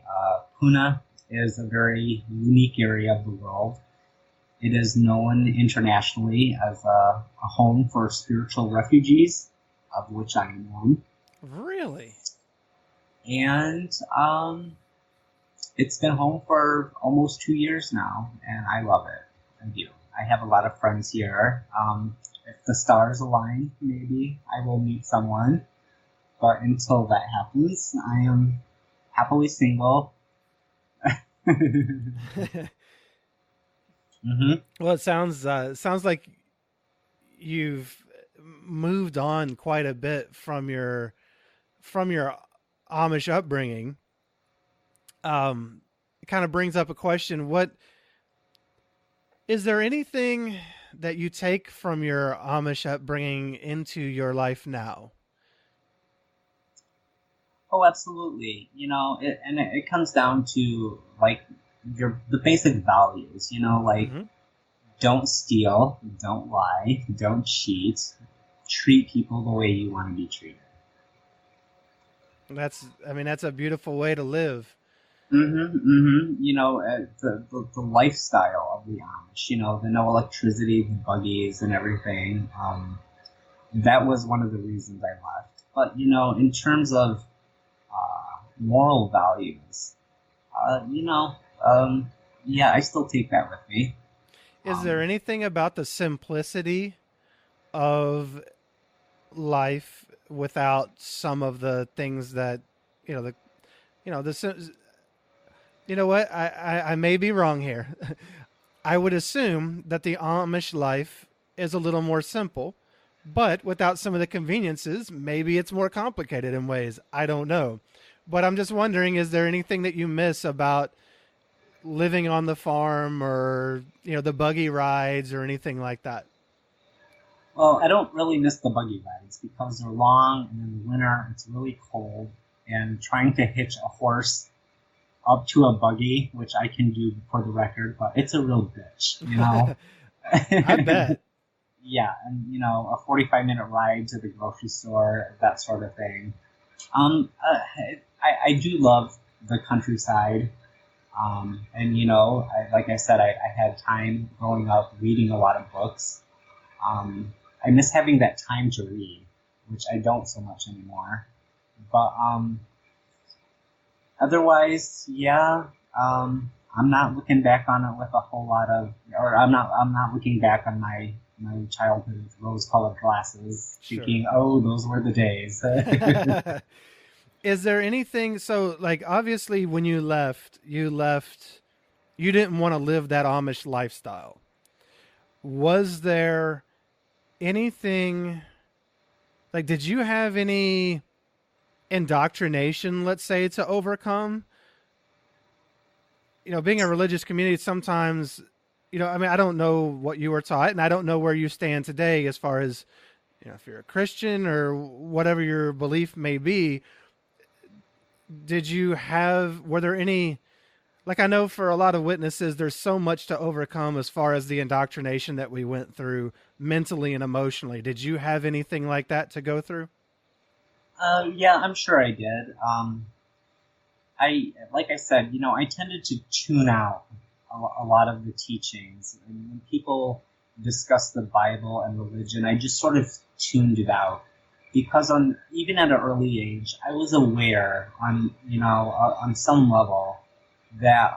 Puna is a very unique area of the world. It is known internationally as a home for spiritual refugees, of which I am one. Really? And it's been home for almost 2 years now, and I love it. I do. I have a lot of friends here. If the stars align, maybe I will meet someone. But until that happens, I am happily single. Mm-hmm. Well, it sounds like you've moved on quite a bit from your Amish upbringing. It kind of brings up a question: what is there anything that you take from your Amish upbringing into your life now? Oh, absolutely. It comes down to like the basic values. Like Mm-hmm. don't steal, don't lie, don't cheat, treat people the way you want to be treated. I mean, that's a beautiful way to live. Mm-hmm, mm-hmm. The lifestyle of the Amish. The no electricity, the buggies, and everything. That was one of the reasons I left. But in terms of moral values, uh, you know, um, yeah, I still take that with me. Is there Um, anything about the simplicity of life without some of the things that you know the you know the you know what I may be wrong here. I would assume that the Amish life is a little more simple, but without some of the conveniences, maybe it's more complicated in ways. I don't know. But I'm just wondering, is there anything that you miss about living on the farm or, the buggy rides or anything like that? well, I don't really miss the buggy rides because they're long, and in the winter it's really cold. And trying to hitch a horse up to a buggy, which I can do for the record, but it's a real bitch. I bet. Yeah, and a 45-minute ride to the grocery store, that sort of thing. I do love the countryside. And like I said, I had time growing up reading a lot of books. I miss having that time to read, which I don't so much anymore. But otherwise, yeah, I'm not looking back on it with a whole lot of, or I'm not looking back on my childhood with rose-colored glasses, Sure. thinking, oh, those were the days. Is there anything so like obviously when you didn't want to live that Amish lifestyle. Was there anything like did you have any indoctrination, let's say, to overcome? Being a religious community sometimes, I mean, I don't know what you were taught and I don't know where you stand today as far as, if you're a Christian or whatever your belief may be. Were there any, like, I know for a lot of witnesses, there's so much to overcome as far as the indoctrination that we went through mentally and emotionally. Did you have anything like that to go through? Yeah, I'm sure I did. Like I said, I tended to tune out a lot of the teachings. And when people discuss the Bible and religion, I just sort of tuned it out because even at an early age, I was aware on some level that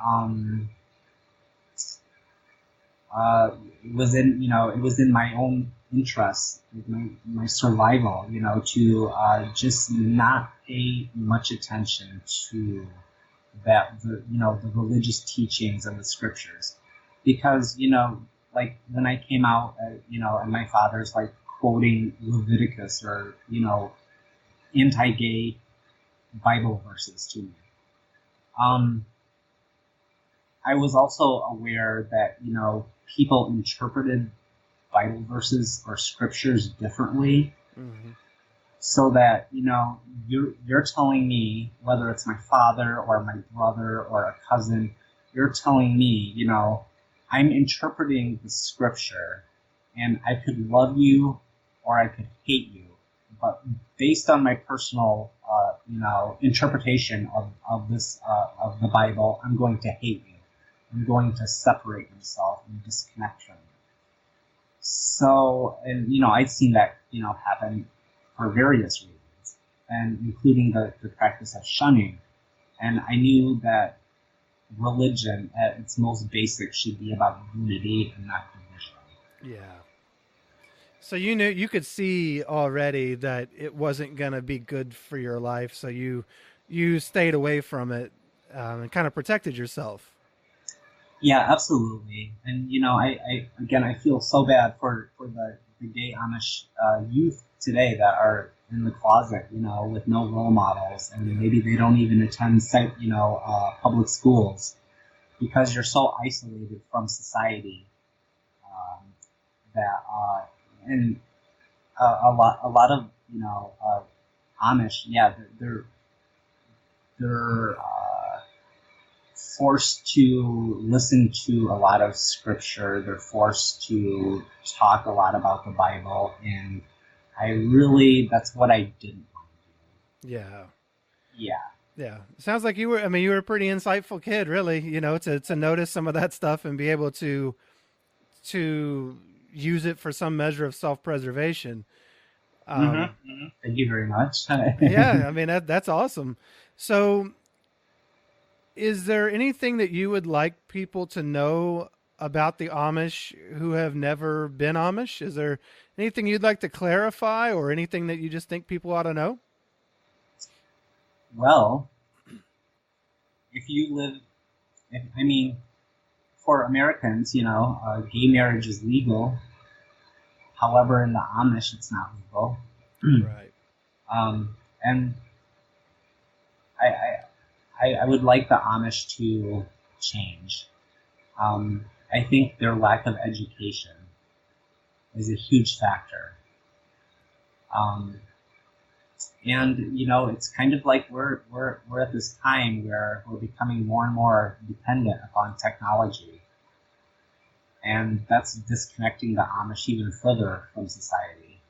it was in my own interest, my survival, to just not pay much attention to the religious teachings and the scriptures, because like when I came out, and my father's like quoting Leviticus or anti-gay Bible verses to me. I was also aware that people interpreted Bible verses or scriptures differently, Mm-hmm. so that you're telling me, whether it's my father or my brother or a cousin, you're telling me I'm interpreting the scripture, and I could love you or I could hate you, but based on my personal interpretation of this of the Bible, I'm going to hate you. I'm going to separate myself and disconnect from you. So, and I'd seen that happen for various reasons, and including the practice of shunning. And I knew that religion, at its most basic, should be about unity and not division. Yeah. So you could see already that it wasn't going to be good for your life, so you stayed away from it and kind of protected yourself. Yeah, absolutely. And I again, I feel so bad for the gay Amish youth today that are in the closet, with no role models, and maybe they don't even attend, public schools, because you're so isolated from society, that and a lot of Amish, yeah, they're forced to listen to a lot of scripture. They're forced to talk a lot about the Bible, and that's what I didn't want to Yeah. do. Yeah. Yeah. Sounds like you were a pretty insightful kid, really, to notice some of that stuff and be able to use it for some measure of self-preservation. Thank you very much. Yeah. I mean, that's awesome. So is there anything that you would like people to know about the Amish who have never been Amish? Is there anything you'd like to clarify, or anything that you just think people ought to know? Well, for Americans, gay marriage is legal. However, in the Amish, it's not legal. Right. And I would like the Amish to change. I think their lack of education is a huge factor. And it's kind of like we're at this time where we're becoming more and more dependent upon technology, and that's disconnecting the Amish even further from society.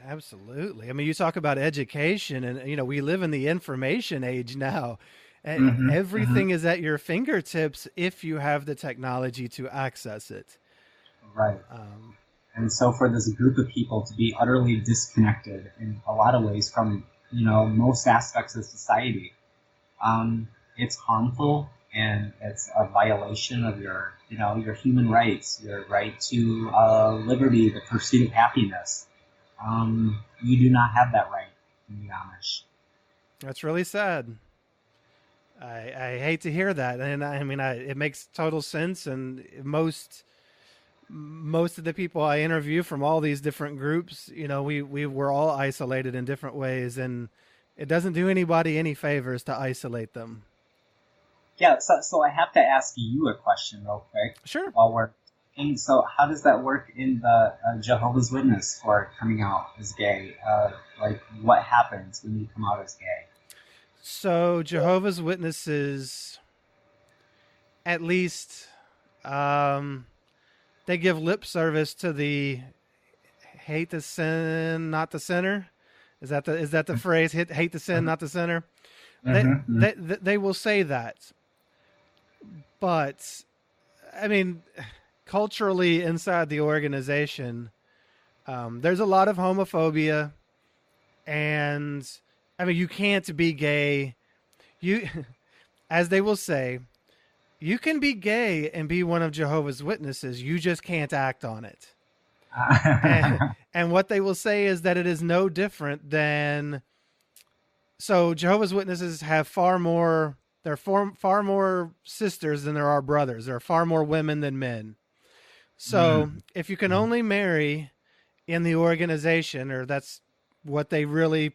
Absolutely. I mean, you talk about education, and we live in the information age now. Everything is at your fingertips if you have the technology to access it. Right. And so for this group of people to be utterly disconnected in a lot of ways from, most aspects of society, it's harmful, and it's a violation of your human rights, your right to liberty, the pursuit of happiness. You do not have that right in the Amish. That's really sad. I hate to hear that. And it makes total sense. And most of the people I interview from all these different groups, we were all isolated in different ways, and it doesn't do anybody any favors to isolate them. Yeah. So I have to ask you a question real quick. Sure. And so how does that work in the Jehovah's Witness for coming out as gay? What happens when you come out as gay? So Jehovah's Witnesses, at least, they give lip service to the hate the sin, not the sinner. Is that the phrase? Hate the sin, not the sinner. They will say that, but culturally inside the organization, there's a lot of homophobia, and you can't be gay. As they will say, you can be gay and be one of Jehovah's Witnesses. You just can't act on it. And what they will say is that it is no different than. So Jehovah's Witnesses have far more sisters than there are brothers. There are far more women than men. So if you can only marry in the organization, or that's what they really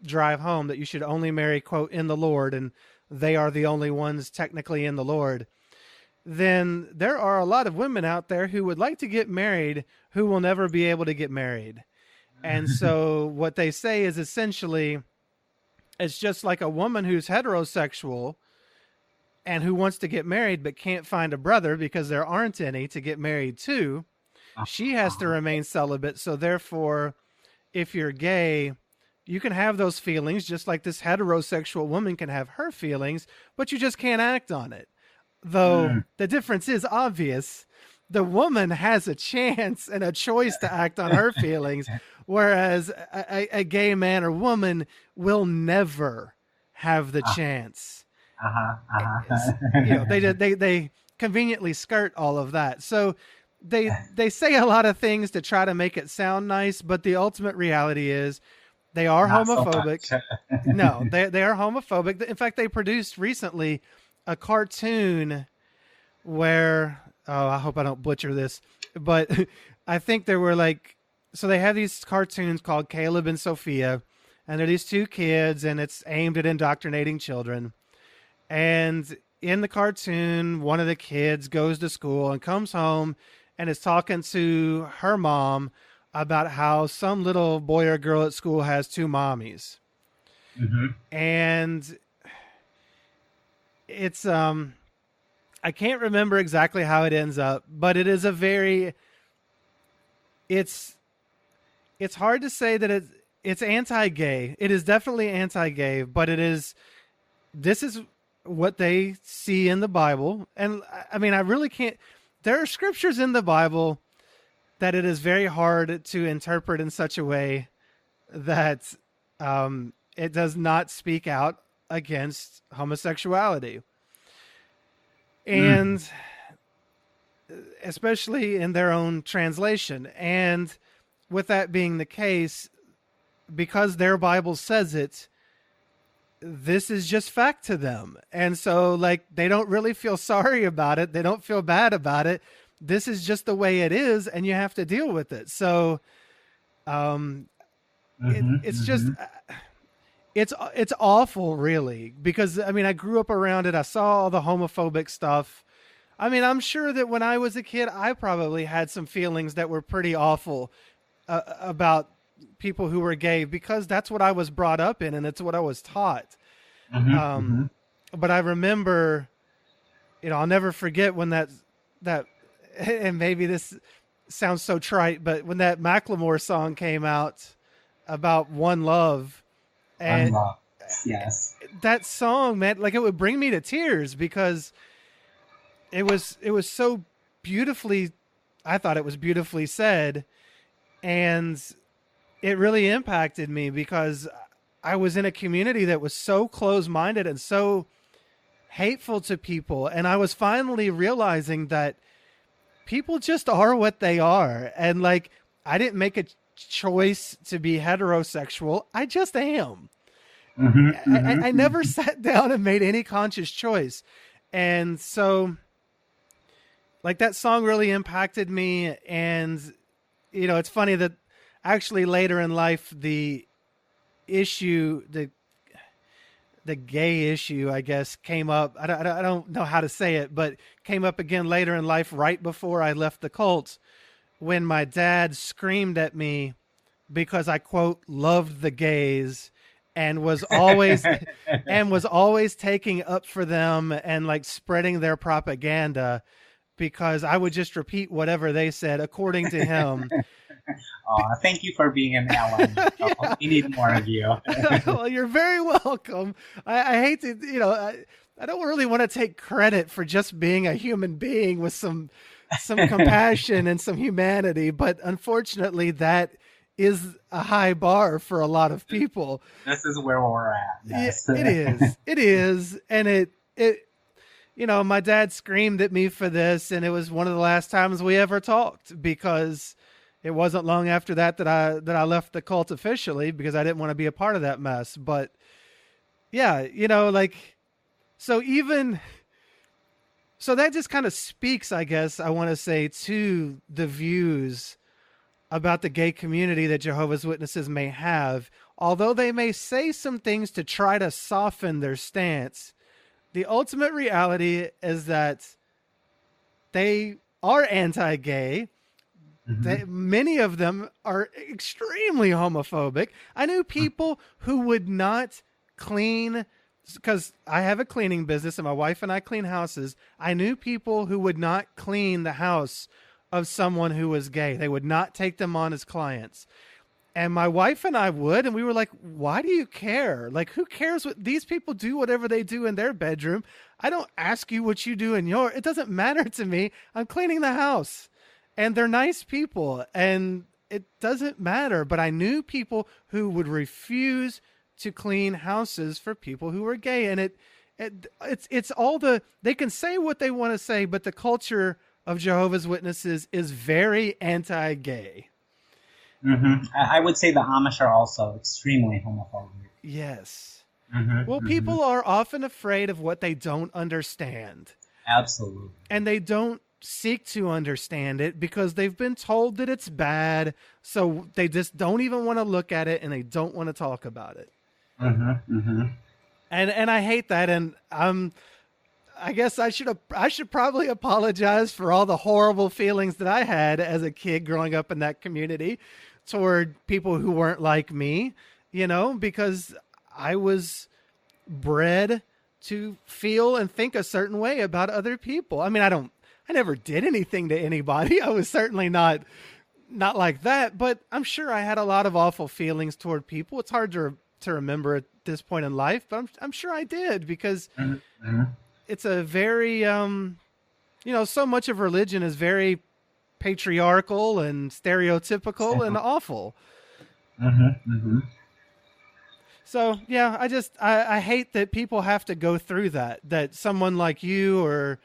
drive home, that you should only marry, quote, in the Lord, and they are the only ones technically in the Lord, then there are a lot of women out there who would like to get married who will never be able to get married. And so what they say is essentially, it's just like a woman who's heterosexual and who wants to get married but can't find a brother because there aren't any to get married to. She has to remain celibate. So therefore, if you're gay, you can have those feelings just like this heterosexual woman can have her feelings, but you just can't act on it. Though the difference is obvious. The woman has a chance and a choice to act on her feelings, whereas a gay man or woman will never have the chance. They conveniently skirt all of that. So they say a lot of things to try to make it sound nice, but the ultimate reality is they are homophobic. So no, they are homophobic. In fact, they produced recently a cartoon where, I hope I don't butcher this, but I think there were like so they have these cartoons called Caleb and Sophia, and they're these two kids, and it's aimed at indoctrinating children. And in the cartoon, one of the kids goes to school and comes home and is talking to her mom about how some little boy or girl at school has two mommies. Mm-hmm. And it's I can't remember exactly how it ends up, but it is a very it's hard to say that it's anti-gay. It is definitely anti-gay, but this is what they see in the Bible. And I mean, I really can't, there are scriptures in the Bible that it is very hard to interpret in such a way that it does not speak out against homosexuality. And especially in their own translation. And with that being the case, because their Bible says it, this is just fact to them. And so, like, they don't really feel sorry about it. They don't feel bad about it. This is just the way it is, and you have to deal with it. So, it's just, it's awful, really, because, I mean, I grew up around it. I saw all the homophobic stuff. I mean, I'm sure that when I was a kid, I probably had some feelings that were pretty awful about people who were gay, because that's what I was brought up in and it's what I was taught. But I remember, I'll never forget when that, and maybe this sounds so trite, but when that Macklemore song came out about One Love, and yes, that song, man, like, it would bring me to tears because it was so beautifully, I thought it was beautifully said. And it really impacted me because I was in a community that was so close-minded and so hateful to people. And I was finally realizing that people just are what they are. And, like, I didn't make a choice to be heterosexual. I just am. I never sat down and made any conscious choice. And so, like, that song really impacted me. And, it's funny that actually later in life, the issue, the gay issue, I guess, came up. I don't know how to say it, but came up again later in life, right before I left the cult, when my dad screamed at me because I, quote, loved the gays and was always taking up for them and, like, spreading their propaganda, because I would just repeat whatever they said according to him. Thank you for being an ally. We need more of you. Well, you're very welcome. I hate to, I don't really want to take credit for just being a human being with some compassion and some humanity, but unfortunately that is a high bar for a lot of people. This is where we're at. Yes. It is. It is. And it my dad screamed at me for this, and it was one of the last times we ever talked, because it wasn't long after that I left the cult officially, because I didn't want to be a part of that mess. But yeah, so that just kind of speaks, I guess, I want to say, to the views about the gay community that Jehovah's Witnesses may have. Although they may say some things to try to soften their stance, the ultimate reality is that they are anti-gay. Many of them are extremely homophobic. I knew people who would not clean, because I have a cleaning business and my wife and I clean houses. I knew people who would not clean the house of someone who was gay. They would not take them on as clients. And my wife and I would, and we were like, why do you care? Like, who cares what these people do, whatever they do in their bedroom? I don't ask you what you do in your, it doesn't matter to me. I'm cleaning the house. And they're nice people, and it doesn't matter. But I knew people who would refuse to clean houses for people who were gay. And it's all they can say what they want to say, but the culture of Jehovah's Witnesses is very anti-gay. I would say the Amish are also extremely homophobic. Yes. Well, people are often afraid of what they don't understand. Absolutely. And they don't seek to understand it because they've been told that it's bad. So they just don't even want to look at it and they don't want to talk about it. And I hate that. And I guess I should probably apologize for all the horrible feelings that I had as a kid growing up in that community toward people who weren't like me, because I was bred to feel and think a certain way about other people. I mean, I never did anything to anybody. I was certainly not like that, but I'm sure I had a lot of awful feelings toward people. It's hard to remember at this point in life, but I'm sure I did because it's a very, so much of religion is very patriarchal and stereotypical and awful. So yeah, I hate that people have to go through that someone like you or,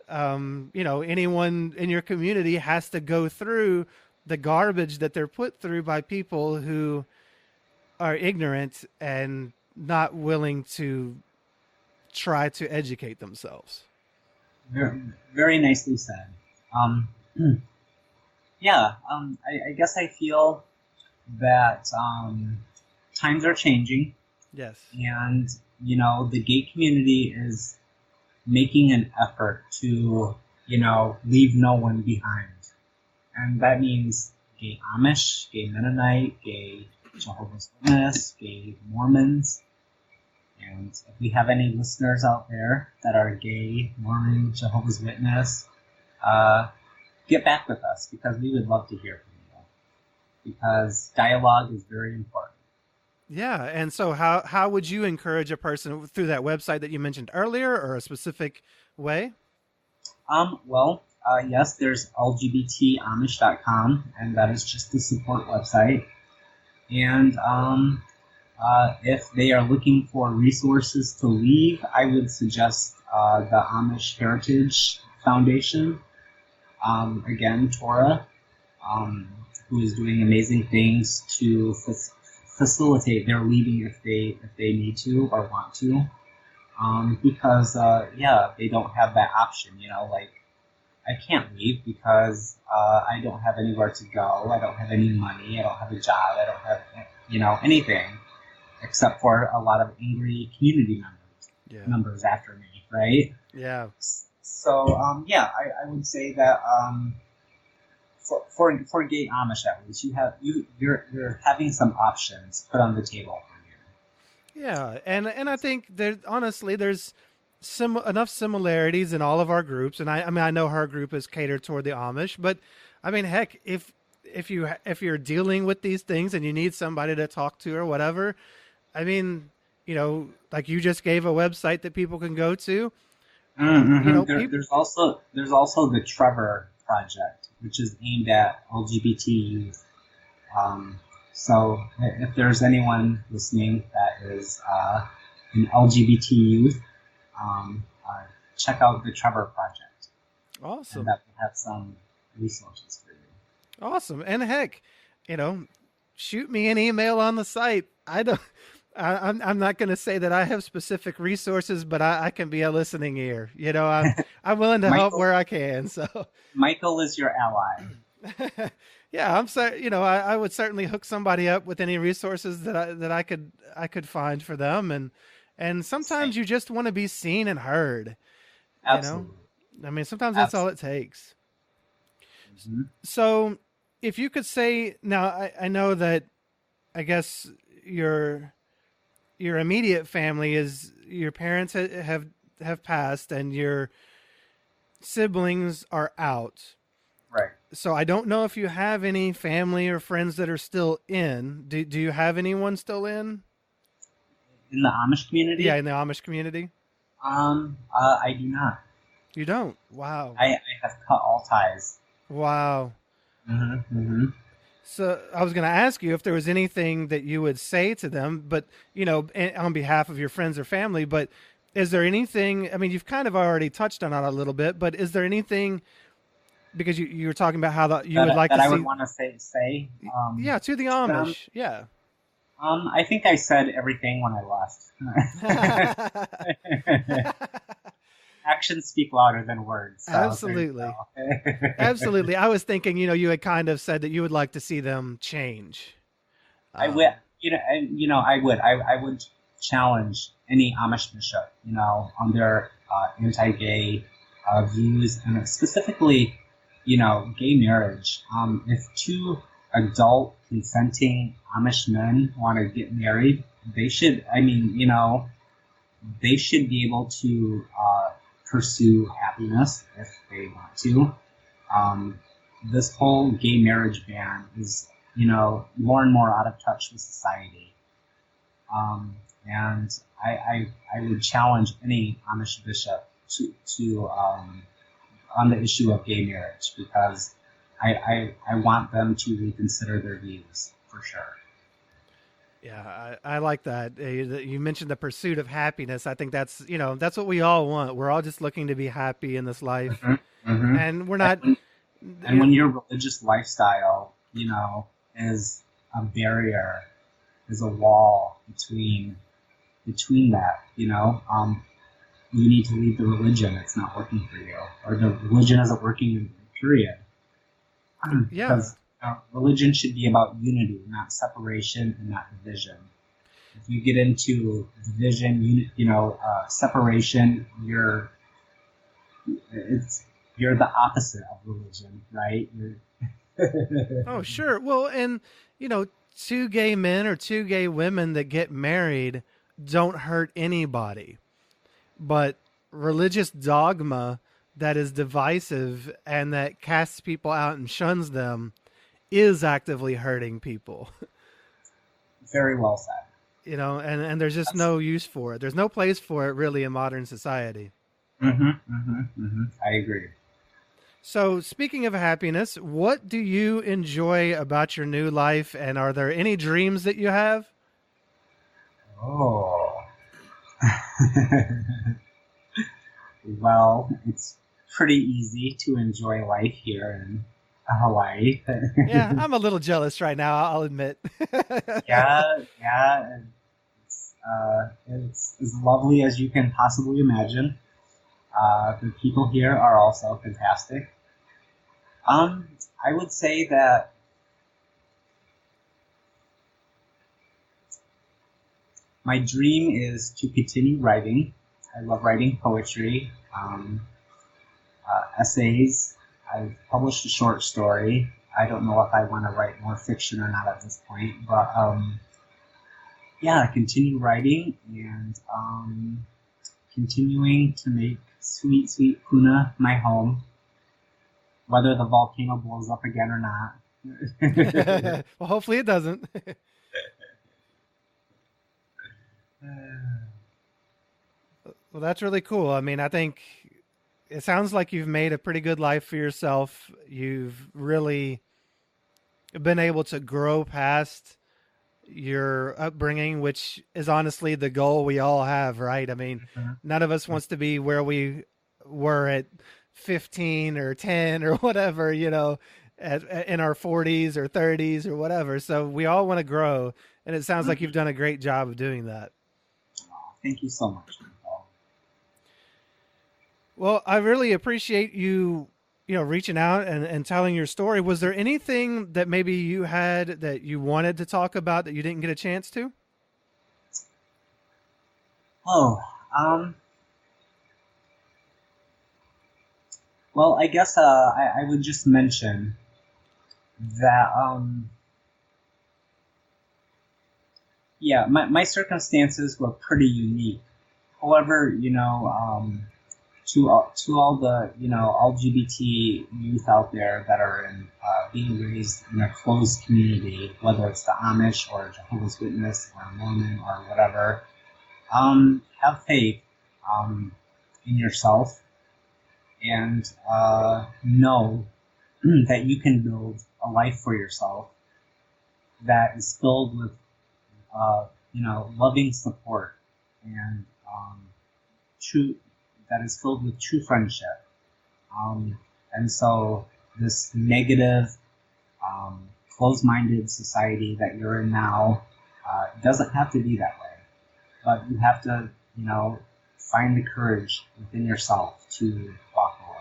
anyone in your community has to go through the garbage that they're put through by people who are ignorant and not willing to try to educate themselves. Very, very nicely said. I guess I feel that times are changing. Yes. And, the gay community is making an effort to, leave no one behind. And that means gay Amish, gay Mennonite, gay Jehovah's Witness, gay Mormons. And if we have any listeners out there that are gay, Mormon, Jehovah's Witness, get back with us because we would love to hear from you. Because dialogue is very important. Yeah, and so how would you encourage a person through that website that you mentioned earlier or a specific way? Yes, there's lgbtamish.com, and that is just the support website. And if they are looking for resources to leave, I would suggest the Amish Heritage Foundation. Again, Tora, who is doing amazing things to facilitate their leaving if they need to or want to, because they don't have that option. I can't leave because I don't have anywhere to go. I don't have any money. I don't have a job. I don't have anything except for a lot of angry community members after me, right? Yeah. So I would say that. For gay Amish, at least, you're having some options put on the table for you. Yeah, and I think there's enough similarities in all of our groups, and I know our group is catered toward the Amish, but I mean, heck, if you're dealing with these things and you need somebody to talk to or whatever, I mean, like you just gave a website that people can go to. There's also the Trevor Project, which is aimed at LGBT youth. So if there's anyone listening that is an LGBT youth, check out the Trevor Project. Awesome. And that will have some resources for you. Awesome. And heck, shoot me an email on the site. I'm not going to say that I have specific resources, but I can be a listening ear. I'm willing to help where I can. So Michael is your ally. Yeah, I'm sorry. I would certainly hook somebody up with any resources that I could find for them. And sometimes you just want to be seen and heard. Absolutely. I mean, sometimes that's all it takes. Mm-hmm. So if you could say now, I know that I guess your immediate family is your parents have passed and your siblings are out. Right. So I don't know if you have any family or friends that are still in. Do you have anyone still in? In the Amish community? Yeah, in the Amish community. I do not. You don't? Wow. I have cut all ties. Wow. Mm-hmm. Mm-hmm. So I was going to ask you if there was anything that you would say to them, but, on behalf of your friends or family, but is there anything, I mean, you've kind of already touched on it a little bit, but is there anything, because you were talking about how you would like to see. That I would want to say. Yeah, to the Amish, yeah. I think I said everything when I left. Actions speak louder than words. So there you Absolutely. go. Absolutely. I was thinking, you had kind of said that you would like to see them change. I would, Um, I would challenge any Amish bishop, on their anti-gay views, and specifically, gay marriage. If two adult consenting Amish men want to get married, they should. I mean, they should be able to pursue happiness if they want to. Um, this whole gay marriage ban is, more and more out of touch with society. And I would challenge any Amish bishop to on the issue of gay marriage, because I want them to reconsider their views for sure. yeah, I like that. You mentioned the pursuit of happiness. I think that's what we all want. We're all just looking to be happy in this life. Hmm. Hmm. And we're not, And when your religious lifestyle, is a barrier, is a wall between that, you need to leave the religion. It's not working for you, or the religion isn't working. Period. yeah. Because religion should be about unity, not separation and not division. If you get into division, separation, you're the opposite of religion, right? Oh, sure. Well, and, two gay men or two gay women that get married don't hurt anybody. But religious dogma that is divisive and that casts people out and shuns them is actively hurting people. Very well said. And there's just no use for it. There's no place for it really in modern society. I agree. So, speaking of happiness, what do you enjoy about your new life, and are there any dreams that you have? Oh. Well, it's pretty easy to enjoy life here in Hawaii. Yeah, I'm a little jealous right now, I'll admit. Yeah. It's as lovely as you can possibly imagine. The people here are also fantastic. I would say that my dream is to continue writing. I love writing poetry, essays. I've published a short story. I don't know if I want to write more fiction or not at this point, but continue writing and continuing to make sweet, sweet Puna my home, whether the volcano blows up again or not. Well, hopefully it doesn't. Well, that's really cool. I mean, I think it sounds like you've made a pretty good life for yourself. You've really been able to grow past your upbringing, which is honestly the goal we all have, right? I mean, none of us wants to be where we were at 15 or 10 or whatever, in our 40s or 30s or whatever. So we all want to grow, and it sounds like you've done a great job of doing that. Thank you so much. Well, I really appreciate you, reaching out and telling your story. Was there anything that maybe you had that you wanted to talk about that you didn't get a chance to? Well, I guess I would just mention that, my circumstances were pretty unique. However, to all the LGBT youth out there that are being raised in a closed community, whether it's the Amish or Jehovah's Witness or Mormon or whatever, have faith in yourself, and know that you can build a life for yourself that is filled with loving support and that is filled with true friendship. And so this negative, closed-minded society that you're in now doesn't have to be that way. But you have to, find the courage within yourself to walk away.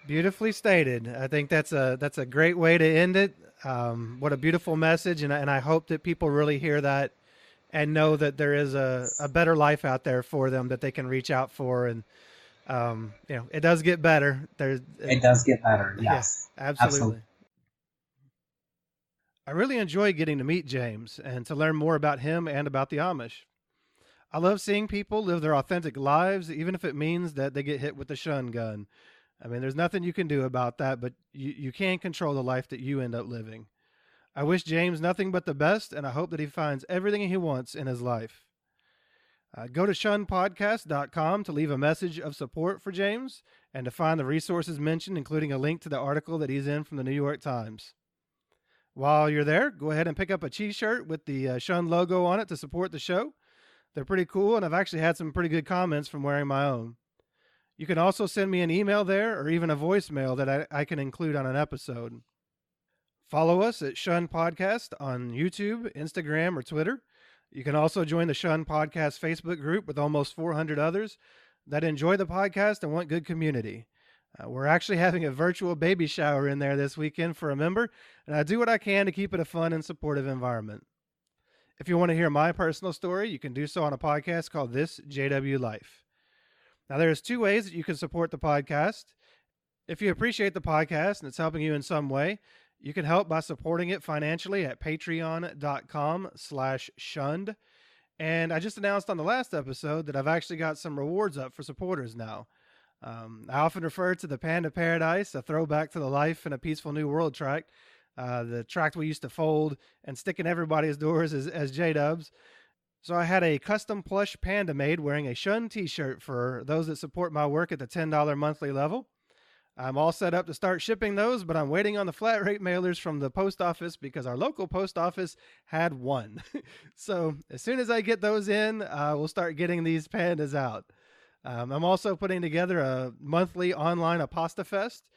Beautifully stated. I think that's a great way to end it. What a beautiful message, and I hope that people really hear that and know that there is a better life out there for them that they can reach out for. And it does get better. It does get better. Yes, yeah, absolutely. I really enjoy getting to meet James and to learn more about him and about the Amish. I love seeing people live their authentic lives, even if it means that they get hit with the shun gun. I mean, there's nothing you can do about that, but you can control the life that you end up living. I wish James nothing but the best, and I hope that he finds everything he wants in his life. Go to shunpodcast.com to leave a message of support for James and to find the resources mentioned, including a link to the article that he's in from the New York Times. While you're there, go ahead and pick up a t-shirt with the Shun logo on it to support the show. They're pretty cool, and I've actually had some pretty good comments from wearing my own. You can also send me an email there or even a voicemail that I can include on an episode. Follow us at Shun Podcast on YouTube, Instagram, or Twitter. You can also join the Shun Podcast Facebook group with almost 400 others that enjoy the podcast and want good community. We're actually having a virtual baby shower in there this weekend for a member, and I do what I can to keep it a fun and supportive environment. If you want to hear my personal story, you can do so on a podcast called This JW Life. Now, there's two ways that you can support the podcast. If you appreciate the podcast and it's helping you in some way, you can help by supporting it financially at patreon.com/shunned. And I just announced on the last episode that I've actually got some rewards up for supporters now. I often refer to the Panda Paradise, a throwback to the Life in a Peaceful New World tract, the tract we used to fold and stick in everybody's doors as J-Dubs. So I had a custom plush panda made wearing a Shun t-shirt for those that support my work at the $10 monthly level. I'm all set up to start shipping those, but I'm waiting on the flat rate mailers from the post office because our local post office had one. So as soon as I get those in, we'll start getting these pandas out. I'm also putting together a monthly online Apasta Fest,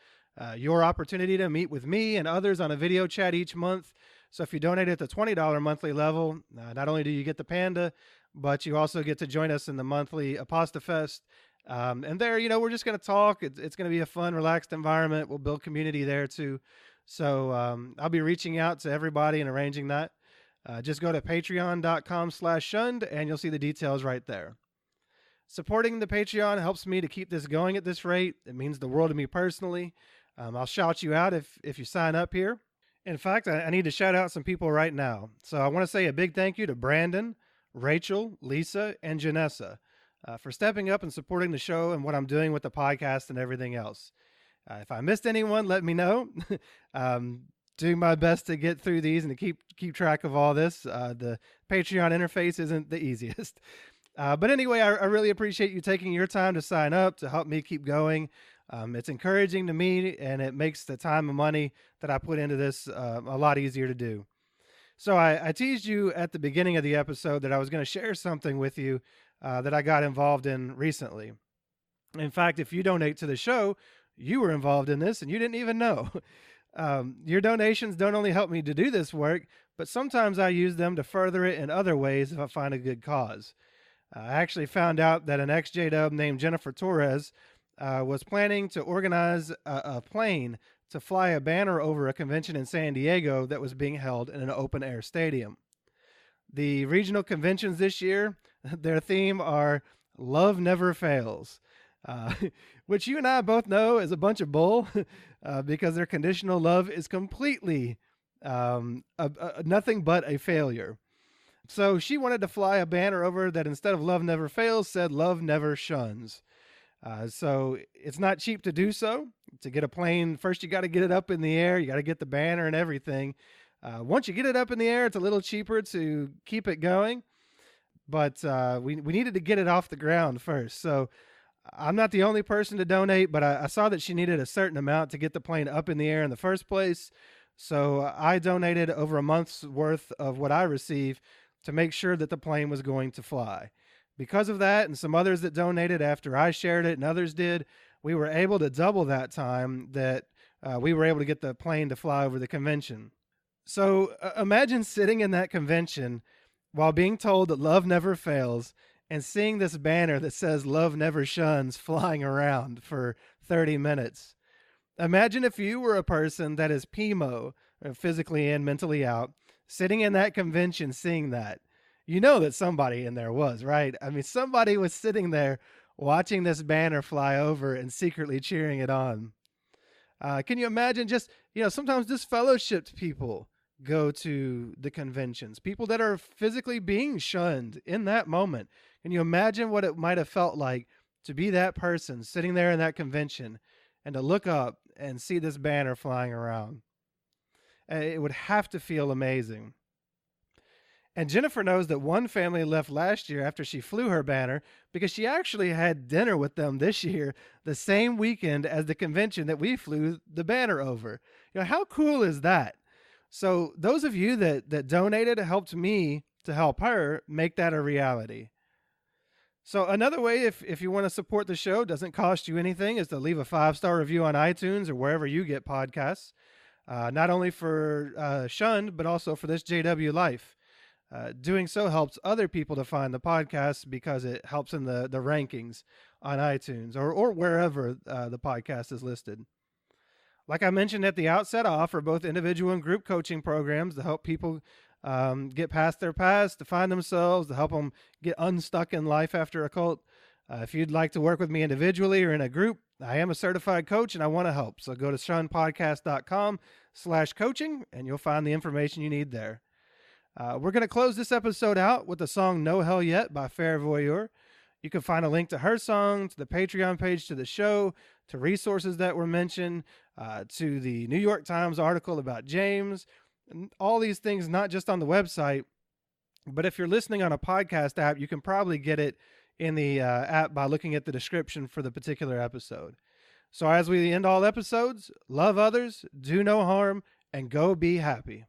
your opportunity to meet with me and others on a video chat each month. So if you donate at the $20 monthly level, not only do you get the panda, but you also get to join us in the monthly Apasta Fest. And there, we're just going to talk. It's going to be a fun, relaxed environment. We'll build community there too. So I'll be reaching out to everybody and arranging that. Just go to patreon.com/shunned and you'll see the details right there. Supporting the Patreon helps me to keep this going at this rate. It means the world to me personally. I'll shout you out if you sign up here. In fact, I need to shout out some people right now. So I want to say a big thank you to Brandon, Rachel, Lisa, and Janessa for stepping up and supporting the show and what I'm doing with the podcast and everything else. If I missed anyone, let me know. Doing my best to get through these and to keep track of all this. The Patreon interface isn't the easiest. But anyway, I really appreciate you taking your time to sign up to help me keep going. It's encouraging to me, and it makes the time and money that I put into this a lot easier to do. So I teased you at the beginning of the episode that I was going to share something with you that I got involved in recently. In fact, if you donate to the show, you were involved in this and you didn't even know. Your donations don't only help me to do this work, but sometimes I use them to further it in other ways if I find a good cause. I actually found out that an ex-J-Dub named Jennifer Torres was planning to organize a plane to fly a banner over a convention in San Diego that was being held in an open-air stadium. The regional conventions this year, their theme are Love Never Fails, which you and I both know is a bunch of bull because their conditional love is completely nothing but a failure. So she wanted to fly a banner over that instead of Love Never Fails said Love Never Shuns. So it's not cheap to do so. To get a plane, first you got to get it up in the air. You got to get the banner and everything. Once you get it up in the air, it's a little cheaper to keep it going. But we needed to get it off the ground first. So I'm not the only person to donate, but I saw that she needed a certain amount to get the plane up in the air in the first place. So I donated over a month's worth of what I received to make sure that the plane was going to fly. Because of that, and some others that donated after I shared it and others did, we were able to double that time that we were able to get the plane to fly over the convention. So imagine sitting in that convention while being told that love never fails and seeing this banner that says "Love Never Shuns" flying around for 30 minutes. Imagine if you were a person that is PMO, physically and mentally out, sitting in that convention seeing that. You know that somebody in there was, right? I mean, somebody was sitting there watching this banner fly over and secretly cheering it on. Can you imagine just, sometimes disfellowshipped people go to the conventions, people that are physically being shunned in that moment. Can you imagine what it might have felt like to be that person sitting there in that convention and to look up and see this banner flying around? It would have to feel amazing. And Jennifer knows that one family left last year after she flew her banner because she actually had dinner with them this year, the same weekend as the convention that we flew the banner over. How cool is that? So those of you that donated helped me to help her make that a reality. So another way, if you want to support the show, doesn't cost you anything, is to leave a 5-star review on iTunes or wherever you get podcasts. Not only for Shunned, but also for this JW Life. Doing so helps other people to find the podcast because it helps in the rankings on iTunes or wherever the podcast is listed. Like I mentioned at the outset, I offer both individual and group coaching programs to help people get past their past, to find themselves, to help them get unstuck in life after a cult. If you'd like to work with me individually or in a group, I am a certified coach and I want to help. So go to shunpodcast.com/coaching and you'll find the information you need there. We're going to close this episode out with the song No Hell Yet by Fair Voyeur. You can find a link to her song, to the Patreon page, to the show, to resources that were mentioned, to the New York Times article about James, and all these things, not just on the website, but if you're listening on a podcast app, you can probably get it in the app by looking at the description for the particular episode. So as we end all episodes, love others, do no harm, and go be happy.